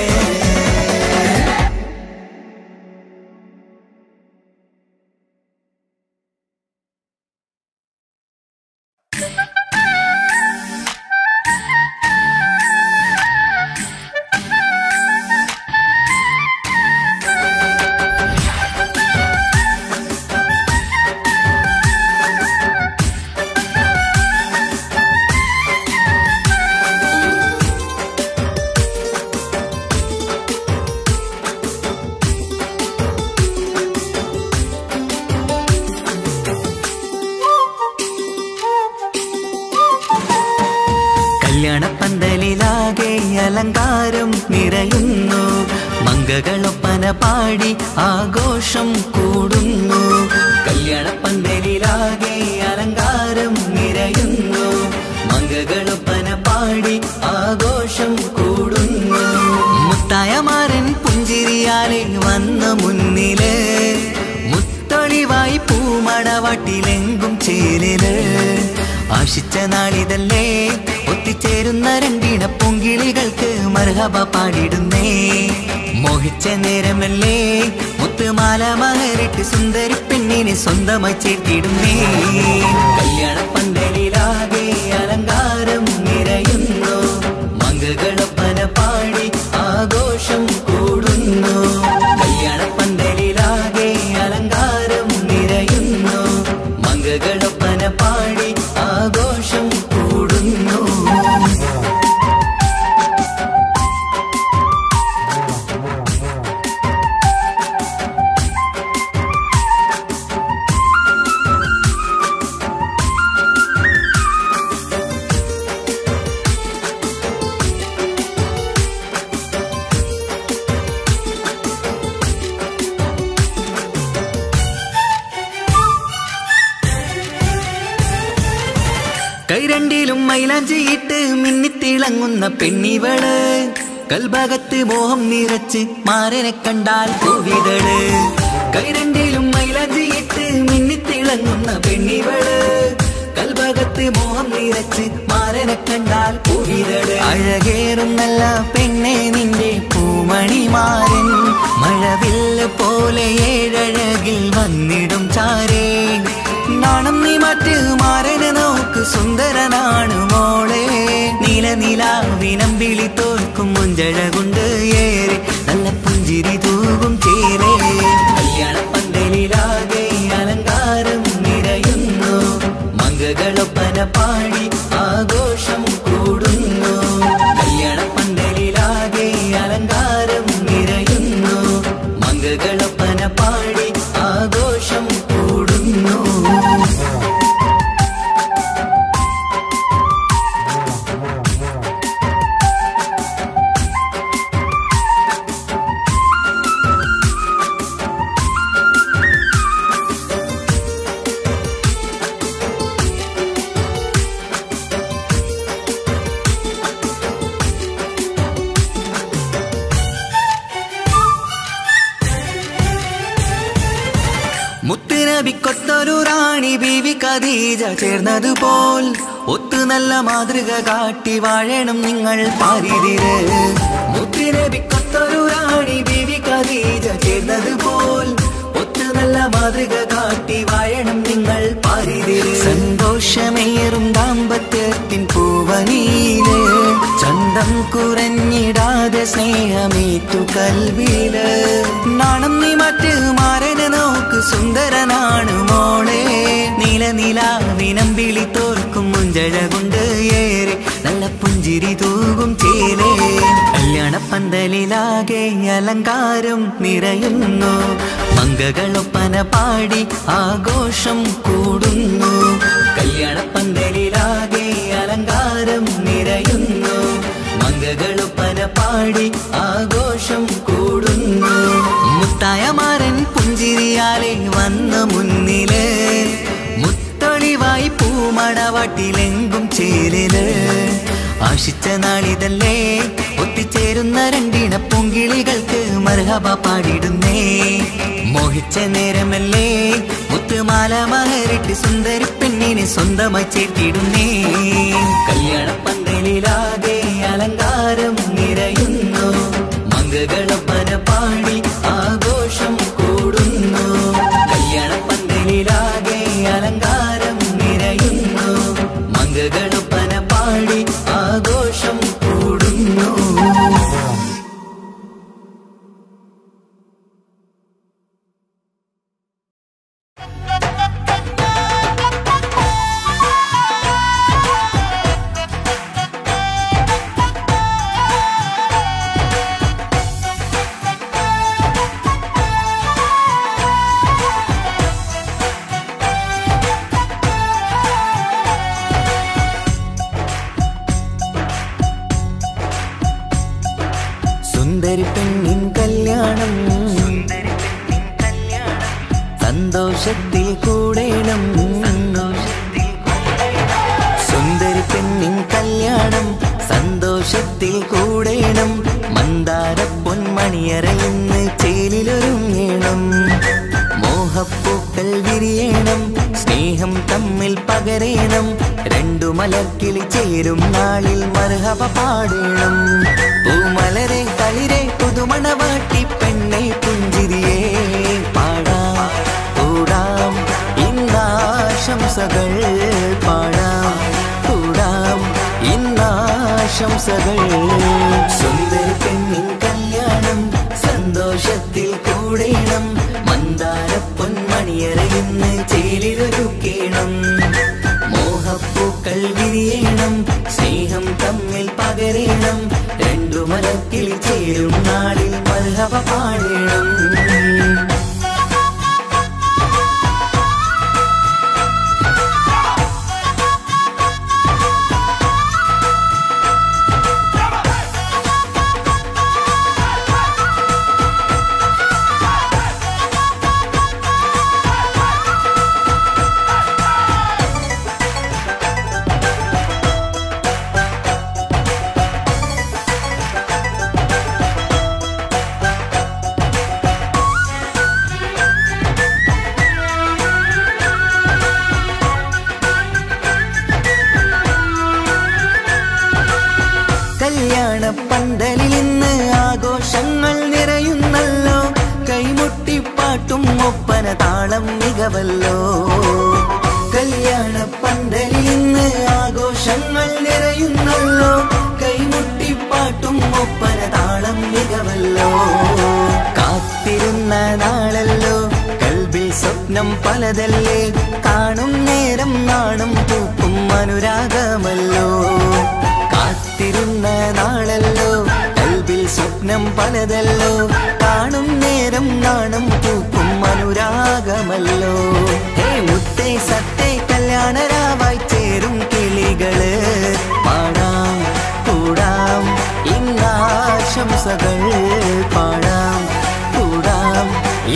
കല്യാണപ്പന്തലിലാകെ അലങ്കാരം നിറയുന്നു, മംഗകളൊപ്പന പാടി ആഘോഷം കൂടുന്നു. കല്യാണപ്പന്തലിലാകെ അലങ്കാരം നിറയുന്നു, മംഗകളൊപ്പന പാടി ആഘോഷം കൂടുന്നു. മുത്തായ മാരൻ പുഞ്ചിരിയാലെ വന്ന മുന്നില്, മുത്തൊളിവായി പൂമടവാട്ടിലെങ്കും ചേലില്. ആശിച്ച നാളിതല്ലേ ഒത്തിച്ചേരുന്ന രണ്ടിണ പൂങ്കിളികൾക്ക് മർഹബ പാടിടുന്നേ. മോഹിച്ച നേരമല്ലേ മുത്ത മുത്തുമാല മഹരിട്ട് സുന്ദരി പെണ്ണിനെ സ്വന്തമായി ചേർത്തിടുന്നേ. കല്യാണപ്പന്തലിലാകെ അലങ്കാരം നിറയുന്നു, മംഗളൊപ്പന പാടി ആഘോഷം കൂടുന്നു. കല്യാണപ്പന്തലിലാകെ അലങ്കാരം നിറയുന്നു, മംഗളൊപ്പന പാടി ആഘോഷം കൂടുന്നു. കൈരണ്ടിലും മൈലാഞ്ചിയിട്ട് മിന്നിത്തിളങ്ങുന്ന പെണ്ണിവള്, കൽഭാഗത്ത് മോഹം നിറച്ച് മാരനെ കണ്ടാൽ പൂവിതള്. കൈരണ്ടിലും മൈലാഞ്ചിയിട്ട് മിന്നിത്തിളങ്ങുന്ന പെണ്ണിവള്, കൽഭാഗത്ത് മോഹം നിറച്ച് മാരനെ കണ്ടാൽ പൂവിതള്. അഴകേറും നല്ല പെണ്ണെ നിന്റെ പൂമണിമാരൻ, മഴവില്ല് പോലെ ഏഴഴകിൽ വന്നിടും ചാരേ. നാണം നീ മറ്റ് മാരനെ നോക്ക്, സുന്ദരനാണ് മോളെ. നീലനിലാവിനമ്പിളി തോൽക്കും മുഞ്ചഴകൊണ്ട് ഏറെ, നല്ല പുഞ്ചിരി തൂകും ചേരേ. കല്യാണപ്പന്തലിലാകെ അലങ്കാരം നിറയുന്നു, മംഗളൊപ്പന പാടി ആഘോഷം കൂടുന്നു. കല്യാണപ്പന്തലിലാകെ അലങ്കാരം നിറയുന്നു, മംഗളൊപ്പന പാടി ആഘോഷം കൂടുന്നു. മുത്തുനബിക്കൊത്തൊരു റാണി ബീവി ഖദീജ ചേർന്നതുപോൽ, ഒത്തു നല്ല മാതൃക കാട്ടി വാഴണം നിങ്ങൾ പാരിതിര്. മുത്തുനബിക്കൊത്തൊരു റാണി ബീവി ഖദീജ ചേർന്നതുപോൽ, ഒത്തു നല്ല മാതൃക കാട്ടി വാഴണം നിങ്ങൾ പാരിതിര്. സന്തോഷമേറും ദാമ്പത്യത്തിൻ പൂവനീല്, ചന്തം കുറഞ്ഞിടാതെ സ്നേഹമേറ്റു കൽവില്. നാണം നീ മറ്റ് മാരനെ നോക്ക്, സുന്ദരനാണ് മോളെ. നീലനിലാവിനമ്പിളി തോൽക്കും മുഞ്ചഴകൊണ്ട് ഏറെ, നല്ല പുഞ്ചിരി തൂകും ചേലേ. കല്യാണപ്പന്തലിലാകെ അലങ്കാരം നിറയുന്നു, മംഗളൊപ്പന പാടി ആഘോഷം കൂടുന്നു. കല്യാണപ്പന്തലിലാകെ അലങ്കാരം നിറയുന്നു, മംഗളൊപ്പന പാടി ആഘോഷം കൂടുന്നു. മുത്തായ മാരൻ പുഞ്ചിരിയാലെ വന്ന മുന്നില്, മുത്തൊളിവായി പൂമണവാട്ടിലെങ്കും ചേരല്. ആശിച്ച നാളിതല്ലേ ഒത്തിച്ചേരുന്ന രണ്ടിണ പൂങ്കിളികൾക്ക് മർഹബ പാടിടുന്നേ. മോഹിച്ച നേരമല്ലേ മുത്തുമാല മഹരിട്ട് സുന്ദരി പെണ്ണിനെ സ്വന്തമായി ചേർത്തിടുന്നേ. കല്യാണപ്പന്തലിലാകെ അലങ്കാരം നിറയുന്നു, മംഗളൊപ്പന പാടി ആഘോഷം കൂടുന്നു. കല്യാണപ്പന്തലിലാകെ അലങ്കാരം നിറയുന്നു, മംഗളൊപ്പന പാടി ആഘോഷം കൂടുന്നു. സുന്ദരി പെണ്ണിൻ കല്യാണം, സന്തോഷത്തിൽ കൂടേണം. സുന്ദരി പെണ്ണിൻ കല്യാണം സന്തോഷത്തിൽ കൂടേണം. മന്ദാര പൊന്മണിയറയിന്ന് ചേലിലൊരുങ്ങേണം. മോഹപ്പൂക്കൾ വിരിയണം, സ്നേഹം തമ്മിൽ പകരേണം. രണ്ടു മലർക്കിളി ചേരും നാളിൽ മർഹബ പാടേണം. പൂമലരെ തളിരെ പുതുമണവാട്ടി പെണ്ണെ പുഞ്ചിരിയേ, ആശംസകൾ. സുന്ദരി പെണ്ണിൻ കല്യാണം സന്തോഷത്തിൽ കൂടേണം. മന്ദാര പൊന്മണിയറയിന്ന് ചേലിലൊരുക്കേണം. മോഹപ്പൂക്കൾ വിരിയണം. സ്നേഹം തമ്മിൽ പകരേണം. രണ്ടു മരത്തിൽ ചേരും നാളിൽ മർഹബ പാടേണം. കല്യാണ പന്തലിൽ ഇന്ന് ആഘോഷങ്ങൾ നിറയുന്നല്ലോ. കൈമുട്ടിപ്പാട്ടും ഒപ്പന താളം മികവല്ലോ. കല്യാണ പന്തലിൽ ഇന്ന് ആഘോഷങ്ങൾ നിറയുന്നല്ലോ. കൈമുട്ടിപ്പാട്ടും ഒപ്പന താളം മികവല്ലോ. കാത്തിരുന്ന നാളല്ലോ കൽബിൽ സ്വപ്നം പലതല്ലേ. കാണും നേരം നാണം പൂക്കും അനുരാഗമല്ലോ. കാത്തിരുന്ന നാളല്ലോ കൽബിൽ സ്വപ്നം പലതല്ലോ. കാണും നേരം നാണം പൂക്കും അനുരാഗമല്ലോ. ഹേ മുത്തേ സത്തേ കല്യാണരാവായി ചേരും കിളികള്. പാടാം കൂടാം ഇന്നാശംസകൾ. പാടാം കൂടാം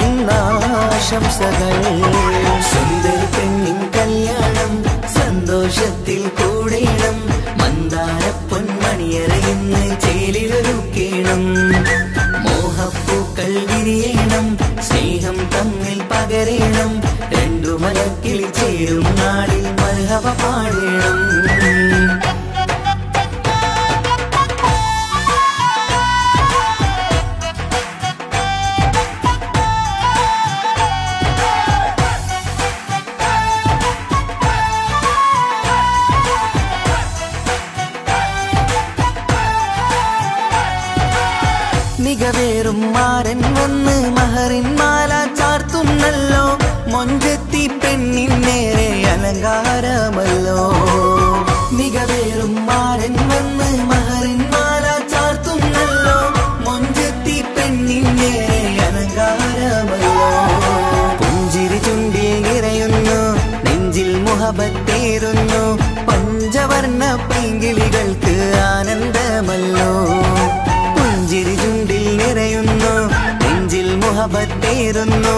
ഇന്നാശംസകൾ. സുന്ദരി പെണ്ണിൻ കല്യാണം സന്തോഷത്തിൽ കൂടേണം. മന്ദാര പൊന്മണിയറയിന്ന് ചേലിലൊരുക്കേണം. മോഹപ്പൂക്കൾ വിരിയണം. സ്നേഹം തമ്മിൽ പകരേണം. രണ്ടു മരത്തിൽ ചേരും നാളിൽ മർഹബ പാടേണം. മികവേറും മാരൻ വന്ന് മഹറിൻ മാല ചാർത്തുന്നല്ലോ. മൊഞ്ചെത്തി പെണ്ണിൻ നേരെ അലങ്കാരമല്ലോ. മികവേറും മാരൻ വന്ന് മഹറിൻ മാല ചാർത്തുന്നല്ലോ. മൊഞ്ചെത്തി പെണ്ണിൻ നേരെ അലങ്കാരമല്ലോ. പുഞ്ചിരി ചുണ്ടിൽ നിറയുന്നു. നെഞ്ചിൽ മുഹബത്തേറുന്നു. പഞ്ചവർണ്ണ പൈങ്കിളികൾക്ക് ആനന്ദമല്ലോ. പുഞ്ചിരി ചുണ്ടിൽ നിറയുന്നു. നെഞ്ചിൽ മുഹബത്തേറുന്നു.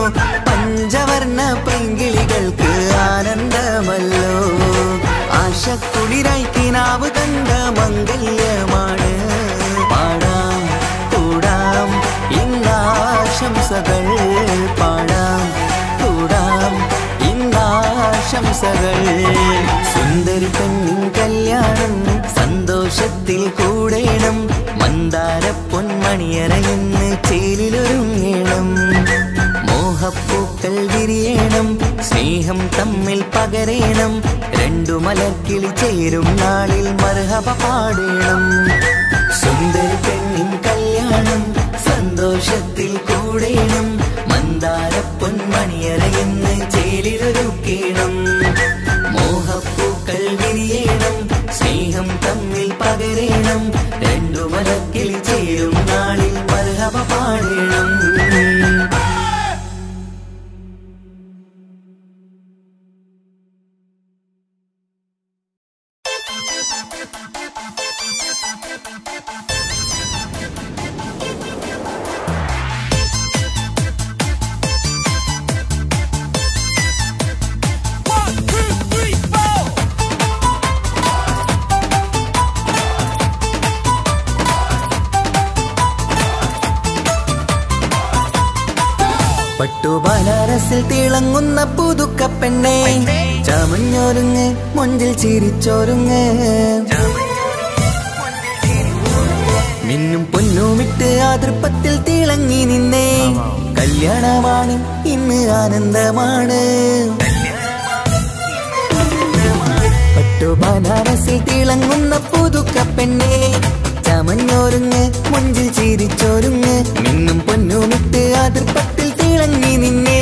പഞ്ചവർണ്ണ പൈങ്കിളികൾക്ക് ആനന്ദമല്ലോ. ആശക്കുളിരായി കിനാവ് കണ്ട മംഗല്യമാണ്. പാടാം കൂടാം ഇന്നാശംസകൾ. പാടാം കൂടാം ഇന്നാശംസകൾ. സുന്ദരി പെണ്ണിൻ കല്യാണം സന്തോഷത്തിൽ കൂടേണം. മന്ദാര പൊന്മണിയറയിന്ന് ചേലിലൊരുങ്ങേണം. മോഹപ്പൂക്കൾ വിരിയണം. സ്നേഹം തമ്മിൽ പകരേണം. രണ്ടു മലർക്കിളി ചേരും നാളിൽ മർഹബ പാടേണം. സുന്ദരി പെണ്ണിൻ കല്യാണം സന്തോഷത്തിൽ കൂടേണം. മന്ദാര പൊന്മണിയറയിന്ന് ചേലിലൊരുക്കേണം. മോഹപ്പൂക്കൾ വിരിയണം. സ്നേഹം തമ്മിൽ പകരേണം. രണ്ടു മലക്കിൽ ചേരും നാളിൽ മർഹബ പാടേണം. പട്ടുബനാറസിൽ തിളങ്ങുന്ന പുതുക്കപ്പെണ്ണെ. ചമഞ്ഞൊരുങ്ങ് മൊഞ്ചിൽ ചിരിച്ചൊരുങ്ങ്. മിന്നും പൊന്നുമിട്ട് ആതൃപ്പത്തിൽ തിളങ്ങി നിന്നേ. കല്യാണമാണ് ഇന്ന് ആനന്ദമാണ്. പട്ടുബനാറസിൽ തിളങ്ങുന്ന പുതുക്കപ്പെണ്ണെ. ചമഞ്ഞോരുങ്ങ് മുഞ്ചിൽ ചിരിച്ചോരുങ്ങ് മിന്നും പൊന്നുമിട്ട് അതിർപ്പത്തിൽ തിളങ്ങി നിന്നെ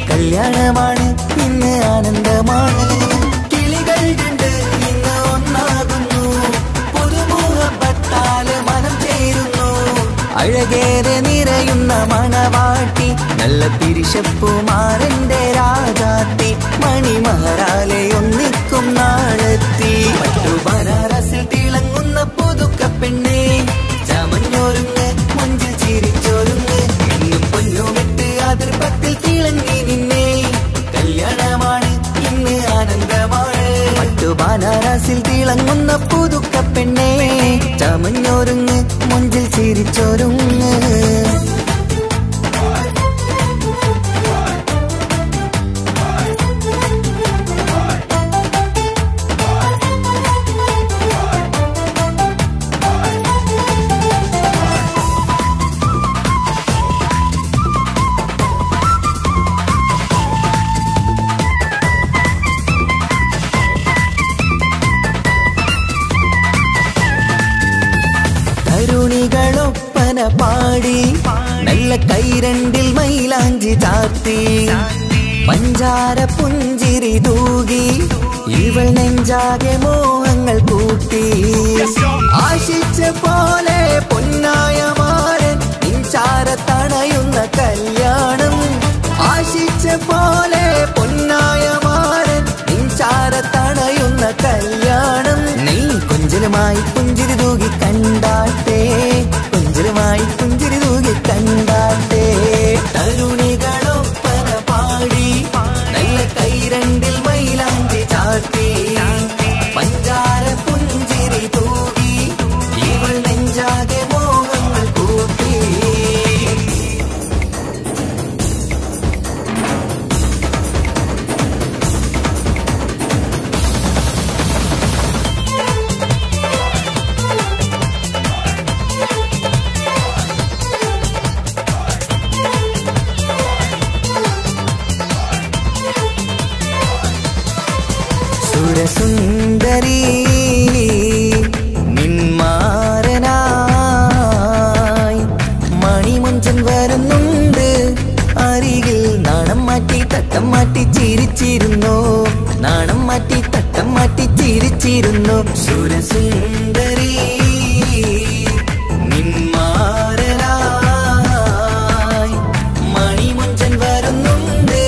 കല്യാണമാണ് ഇന്ന് ആനന്ദമാണ് കിളികൾ കണ്ട് ഇന്ന് ഒന്നാകുന്നു പുതുമുഖത്താല് മനം ചേരുന്നു അഴകേറെ നിറയുന്ന മണവാട്ടി നല്ല പിരിശപ്പുമാരന്റെ രാജാത്തി മണിമഹറാലെ ഒന്നിക്കും നാളെത്തി പട്ടു ബനാറസിൽ തിളങ്ങുന്ന പുതുക്ക പെണ്ണെ ചമഞ്ഞോരുങ്ങ് മുഞ്ചിൽ ചിരിച്ചോരുങ്ങ് മിന്നും പൊന്നുമിട്ട് അതിർപ്പത്തിൽ തിളങ്ങി നിന്നെ കല്യാണമാണ് ഇന്ന് ആനന്ദമാണ് പട്ടു ബനാറസിൽ തിളങ്ങുന്ന പുതുക്ക പെണ്ണെ ചമഞ്ഞോരുങ്ങ് മുഞ്ചിൽ ചിരിച്ചോരുങ്ങ് തരുണികളൊപ്പന പാടി നല്ല കൈരണ്ടിൽ മൈലാഞ്ചി ചാർത്തി പഞ്ചാര പുഞ്ചിരി തൂകി ഇവൾ നെഞ്ചാകെ മോഹങ്ങൾ കൂട്ടി ആശിച്ച പോലെ പൊന്നായ മാരൻ നിൻചാരത്തണയുന്ന കല്യാണം ആശിച്ച പോലെ പൊന്നായ മാരൻ നിൻചാരത്തണയുന്ന കല്യാണം നീ കൊഞ്ചലുമായി പുഞ്ചിരി തൂകി കണ്ടാട്ടെ കൊഞ്ചലുമായി പുഞ്ചിരി തൂകി കണ്ടാട്ടെ തരുണികളൊപ്പന പാടി നല്ല കൈരണ്ടിൽ മൈലാഞ്ചി ചാർത്തി പഞ്ചാര പുഞ്ചിരി തൂകി ഇവൾ നെഞ്ചാകെ മോഹങ്ങൾ കൂട്ടി സുരസുന്ദരി നിന്മാരനായി മണിമുഞ്ചൻ വരുന്നുണ്ട് അരികിൽ നാണം മാറ്റി തട്ടം മാറ്റി ചിരിച്ചിരുന്നു നാണം മാറ്റി തട്ടം മാറ്റി ചിരിച്ചിരുന്നു സുരസുന്ദരി നിന്മാരനായി മണിമുഞ്ചൻ വരുന്നുണ്ട്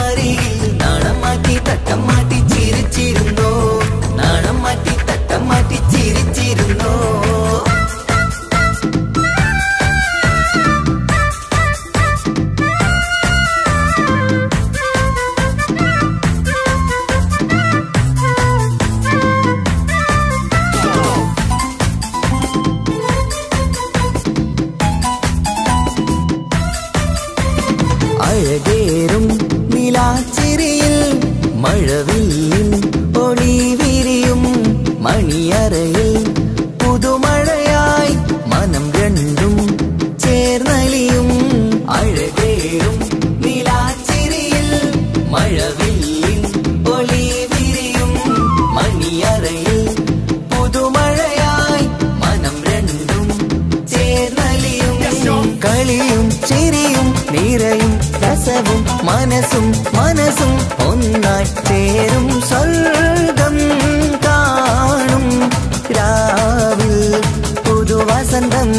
അരികിൽ നാണം മാറ്റി തട്ടം മാറ്റി ചിരിച്ചിരുന്നു നാണം മാറ്റി തട്ടം മാറ്റി ചിരിച്ചിരുന്നു അഴകേറും നിലാച്ചിരിയിൽ മഴവില്ലിൻ ഒളി വിരിയും മണിയറയിൽ പുതുമഴയായി മനം രണ്ടും ചേർന്നലിയും അഴകേറും നിലാച്ചിരിയിൽ മഴവില്ലിൻ ഒളി വിരിയും മണിയറയിൽ പുതുമഴയായി മനം രണ്ടും ചേർന്നലിയും കളിയും ചിരിയും നിറയും രസവും മനസ്സും മനസ്സും ഒന്നായി ചേരും സ്വർഗം കാണും രാവിൽ പുതുവസന്തം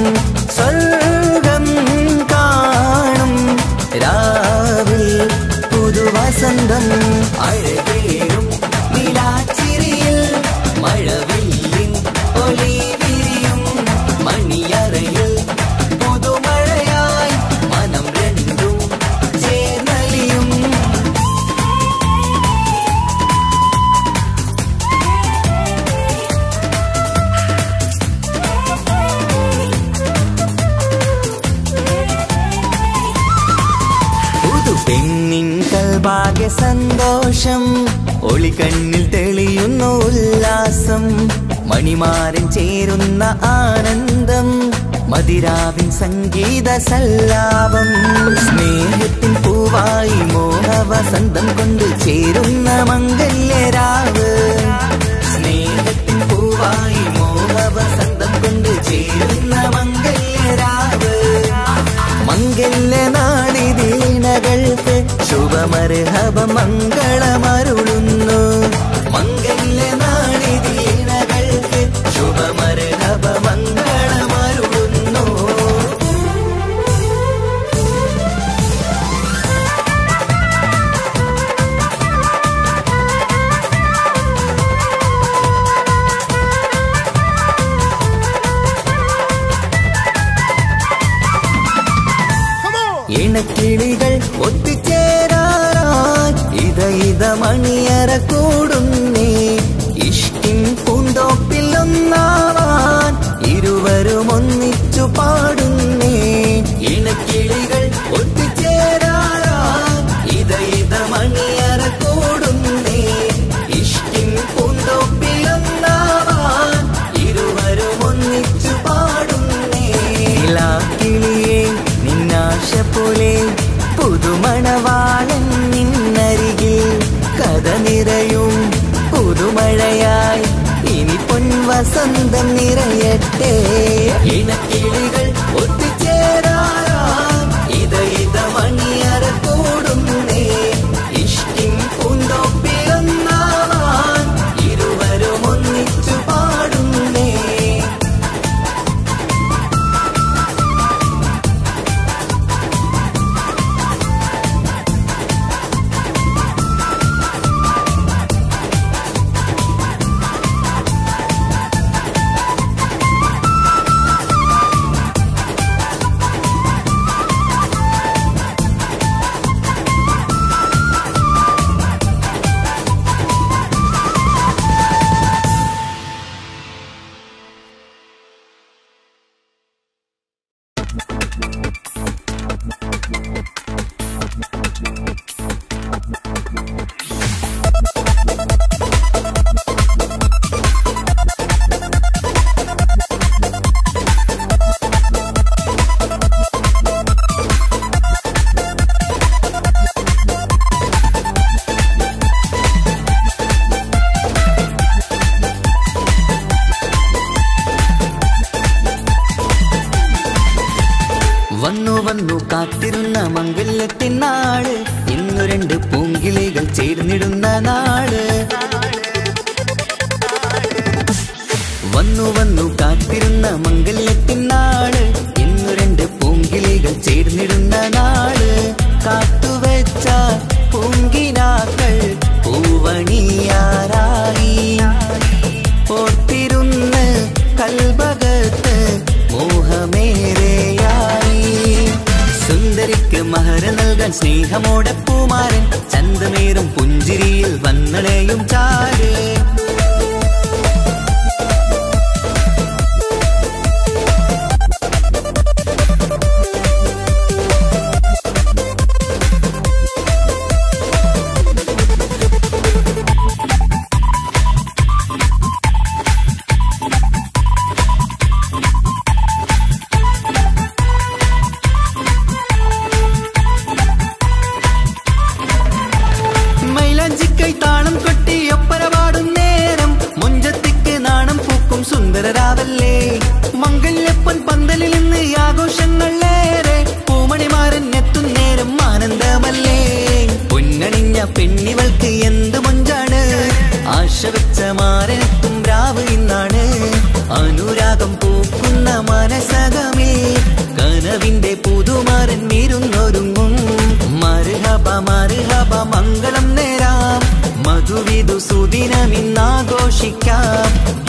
സ്വർഗം കാണും രാവിൽ പുതുവസന്തം അഴകേറും നിലാച്ചിരിയിൽ മഴവില്ലിൻ ഒളി വിരിയും മണിയറയിൽ പുതുമഴയായി മനം രണ്ടും ചേർന്നലിയും പെണ്ണിൻ കൽഭാഗ്യ സന്തോഷം ഒളിക്കണ്ണിൽ തെളിയുന്നു ഉല്ലാസം മണിമാരൻ ചേരുന്ന ആനന്ദം മതിരാവിൻ സംഗീത സല്ലാപം സ്നേഹത്തിൻ പൂവായി മോഹവസന്തം കൊണ്ട് ചേരുന്ന മംഗല്യരാവ് സ്നേഹത്തിൻ പൂവായി മോഹവസന്തം കൊണ്ട് ചേരുന്ന മംഗളമരുളുന്നു. മംഗല്യ നാളിതീണകൾക്ക് ശുഭമർഹബ മംഗളമരുളുന്നു. ഇണക്കിളികൾ ഒത്തുചേരാറായി ഇത മണിയറ കൂടുന്നേ. ഇഷ്കിൻ പൂന്തോപ്പിൽ ഒന്നാവാൻ ഇരുവരും ഒന്നിച്ചു പാടുന്നേ. ഇണക്കിളികൾ ഒത്തുചേരാറായി ഇത മണിയറ കൂടുന്നേ. ഇഷ്കിൻ പൂന്തോപ്പിൽ ഒന്നാവാൻ ഇരുവരും ഒന്നിച്ചു പാടുന്നേ. കിളിയേ നിന്നാശ പോലെ പുതുമണവാളൻ നിന്നരികിൽ കഥ നിറയും പുതുമഴയായി ഇനി പൊൻവസന്തം നിറയട്ടെ. ഇണക്കിളികൾ ഒത്തുചേരാറായി ഇത മണിയറ കൂടുന്നേ. ഇഷ്കിൻ പൂന്തോപ്പിലൊന്നാവാൻ ഇരുവരും ഒന്നിച്ചു പാടുന്നേ. വന്നു കാത്തിരുന്ന മംഗല്യത്തിനാള് ഇന്നു രണ്ട് പൂങ്കിളികൾ ചേർന്നിടുന്ന നാള്. വന്നു കാത്തിരുന്ന മംഗല്യത്തിനാള് ഇന്നു രണ്ട് പൂങ്കിളികൾ ചേർന്നിടുന്ന നാള്. കാത്തുവെച്ച പൂങ്കിനാക്കൾ പൂവണിയാറായി ഓർത്തിരുന്ന് കൽബകത്ത് മോഹമേറെയായി. സുന്ദരിക്ക് മഹർ നൽകാൻ സ്നേഹമോടെ പൂമാരൻ ചന്തമേറും പുഞ്ചിരിയിൽ വന്നളയും ചാര്. താളം കൊട്ടി ഒപ്പരപാടും നേരം മുഞ്ചത്തിക്ക് നാണം പൂക്കും സുന്ദരരാവല്ലേ. മംഗല്യപ്പൻ പന്തലിൽ നിന്ന് ആഘോഷങ്ങളേറെ പൂമണിമാരൻ എത്തുന്നേരം ആനന്ദമല്ലേ. പൊന്നണിഞ്ഞ പെണ്ണിവൾക്ക് എന്ത് മൊഞ്ചാണ് ആശ വെച്ച മാരനെത്തും രാവ് ഇന്നാണ്. അനുരാഗം പൂക്കുന്ന മനസകമേ കനവിന്റെ പുതുമാരൻ വീരുന്നൊരുങ്ങും. മർഹബ മർഹബ മംഗളം നേരാം മധുവിധു സുദിനമിന്നാഘോഷിക്കാം.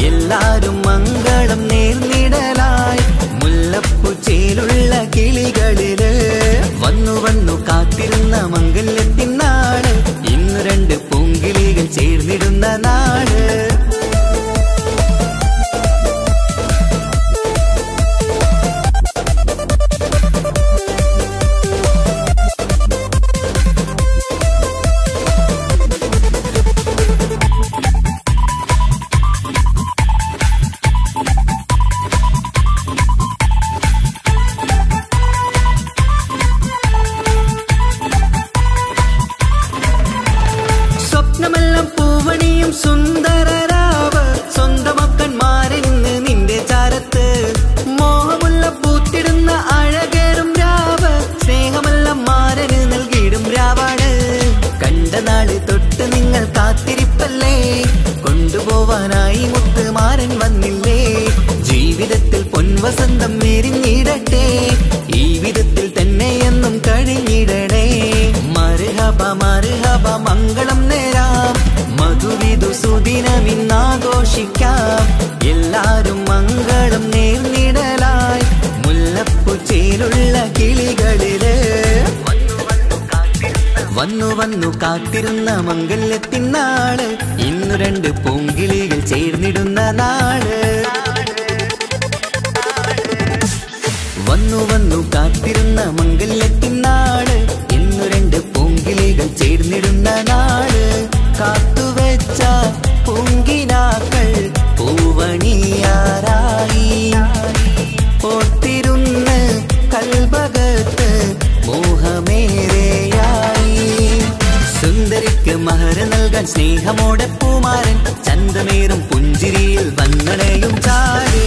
എല്ലാരും മംഗളം നേർന്നിടലായി മുല്ലപ്പൂ ചേലുള്ള കിളികളില് വന്നു കാത്തിരുന്ന മംഗല്യത്തിനാള് ഇന്നു രണ്ട് പൂങ്കിളികൾ ചേർന്നിടുന്ന നാള്. വസന്തം വിരിഞ്ഞിടട്ടെ, ഈ വിധത്തിൽ തന്നെ എന്നും കഴിഞ്ഞിടണേ. മർഹബ മർഹബ മംഗളം നേരാം, മധുവിധു സുദിനമിന്നാഘോഷിക്കാം. എല്ലാരും മംഗളം നേർന്നിടലായി മുല്ലപ്പൂച്ചേലുള്ള കിളികളില് വന്നു വന്നു കാത്തിരുന്ന മംഗല്യത്തിനാള്, ഇന്നു രണ്ട് പൂങ്കിളികൾ ചേർന്നിടുന്ന നാള്. വന്നു വന്നു കാത്തിരുന്ന മംഗല്യത്തിനാള്, ഇന്നു രണ്ട് പൂങ്കിളികൾ ചേർന്നിടുന്ന നാള്. കാത്തുവെച്ച പൂങ്കിനാക്കൾ പൂവണിയാറായി, ഓർത്തിരുന്ന് കൽബകത്ത് മോഹമേറെയായി. സുന്ദരിക്ക് മഹർ നൽകാൻ സ്നേഹമോടെ പൂമാരൻ, ചന്തമേറും പുഞ്ചിരിയിൽ വന്നണയും ചാരേ.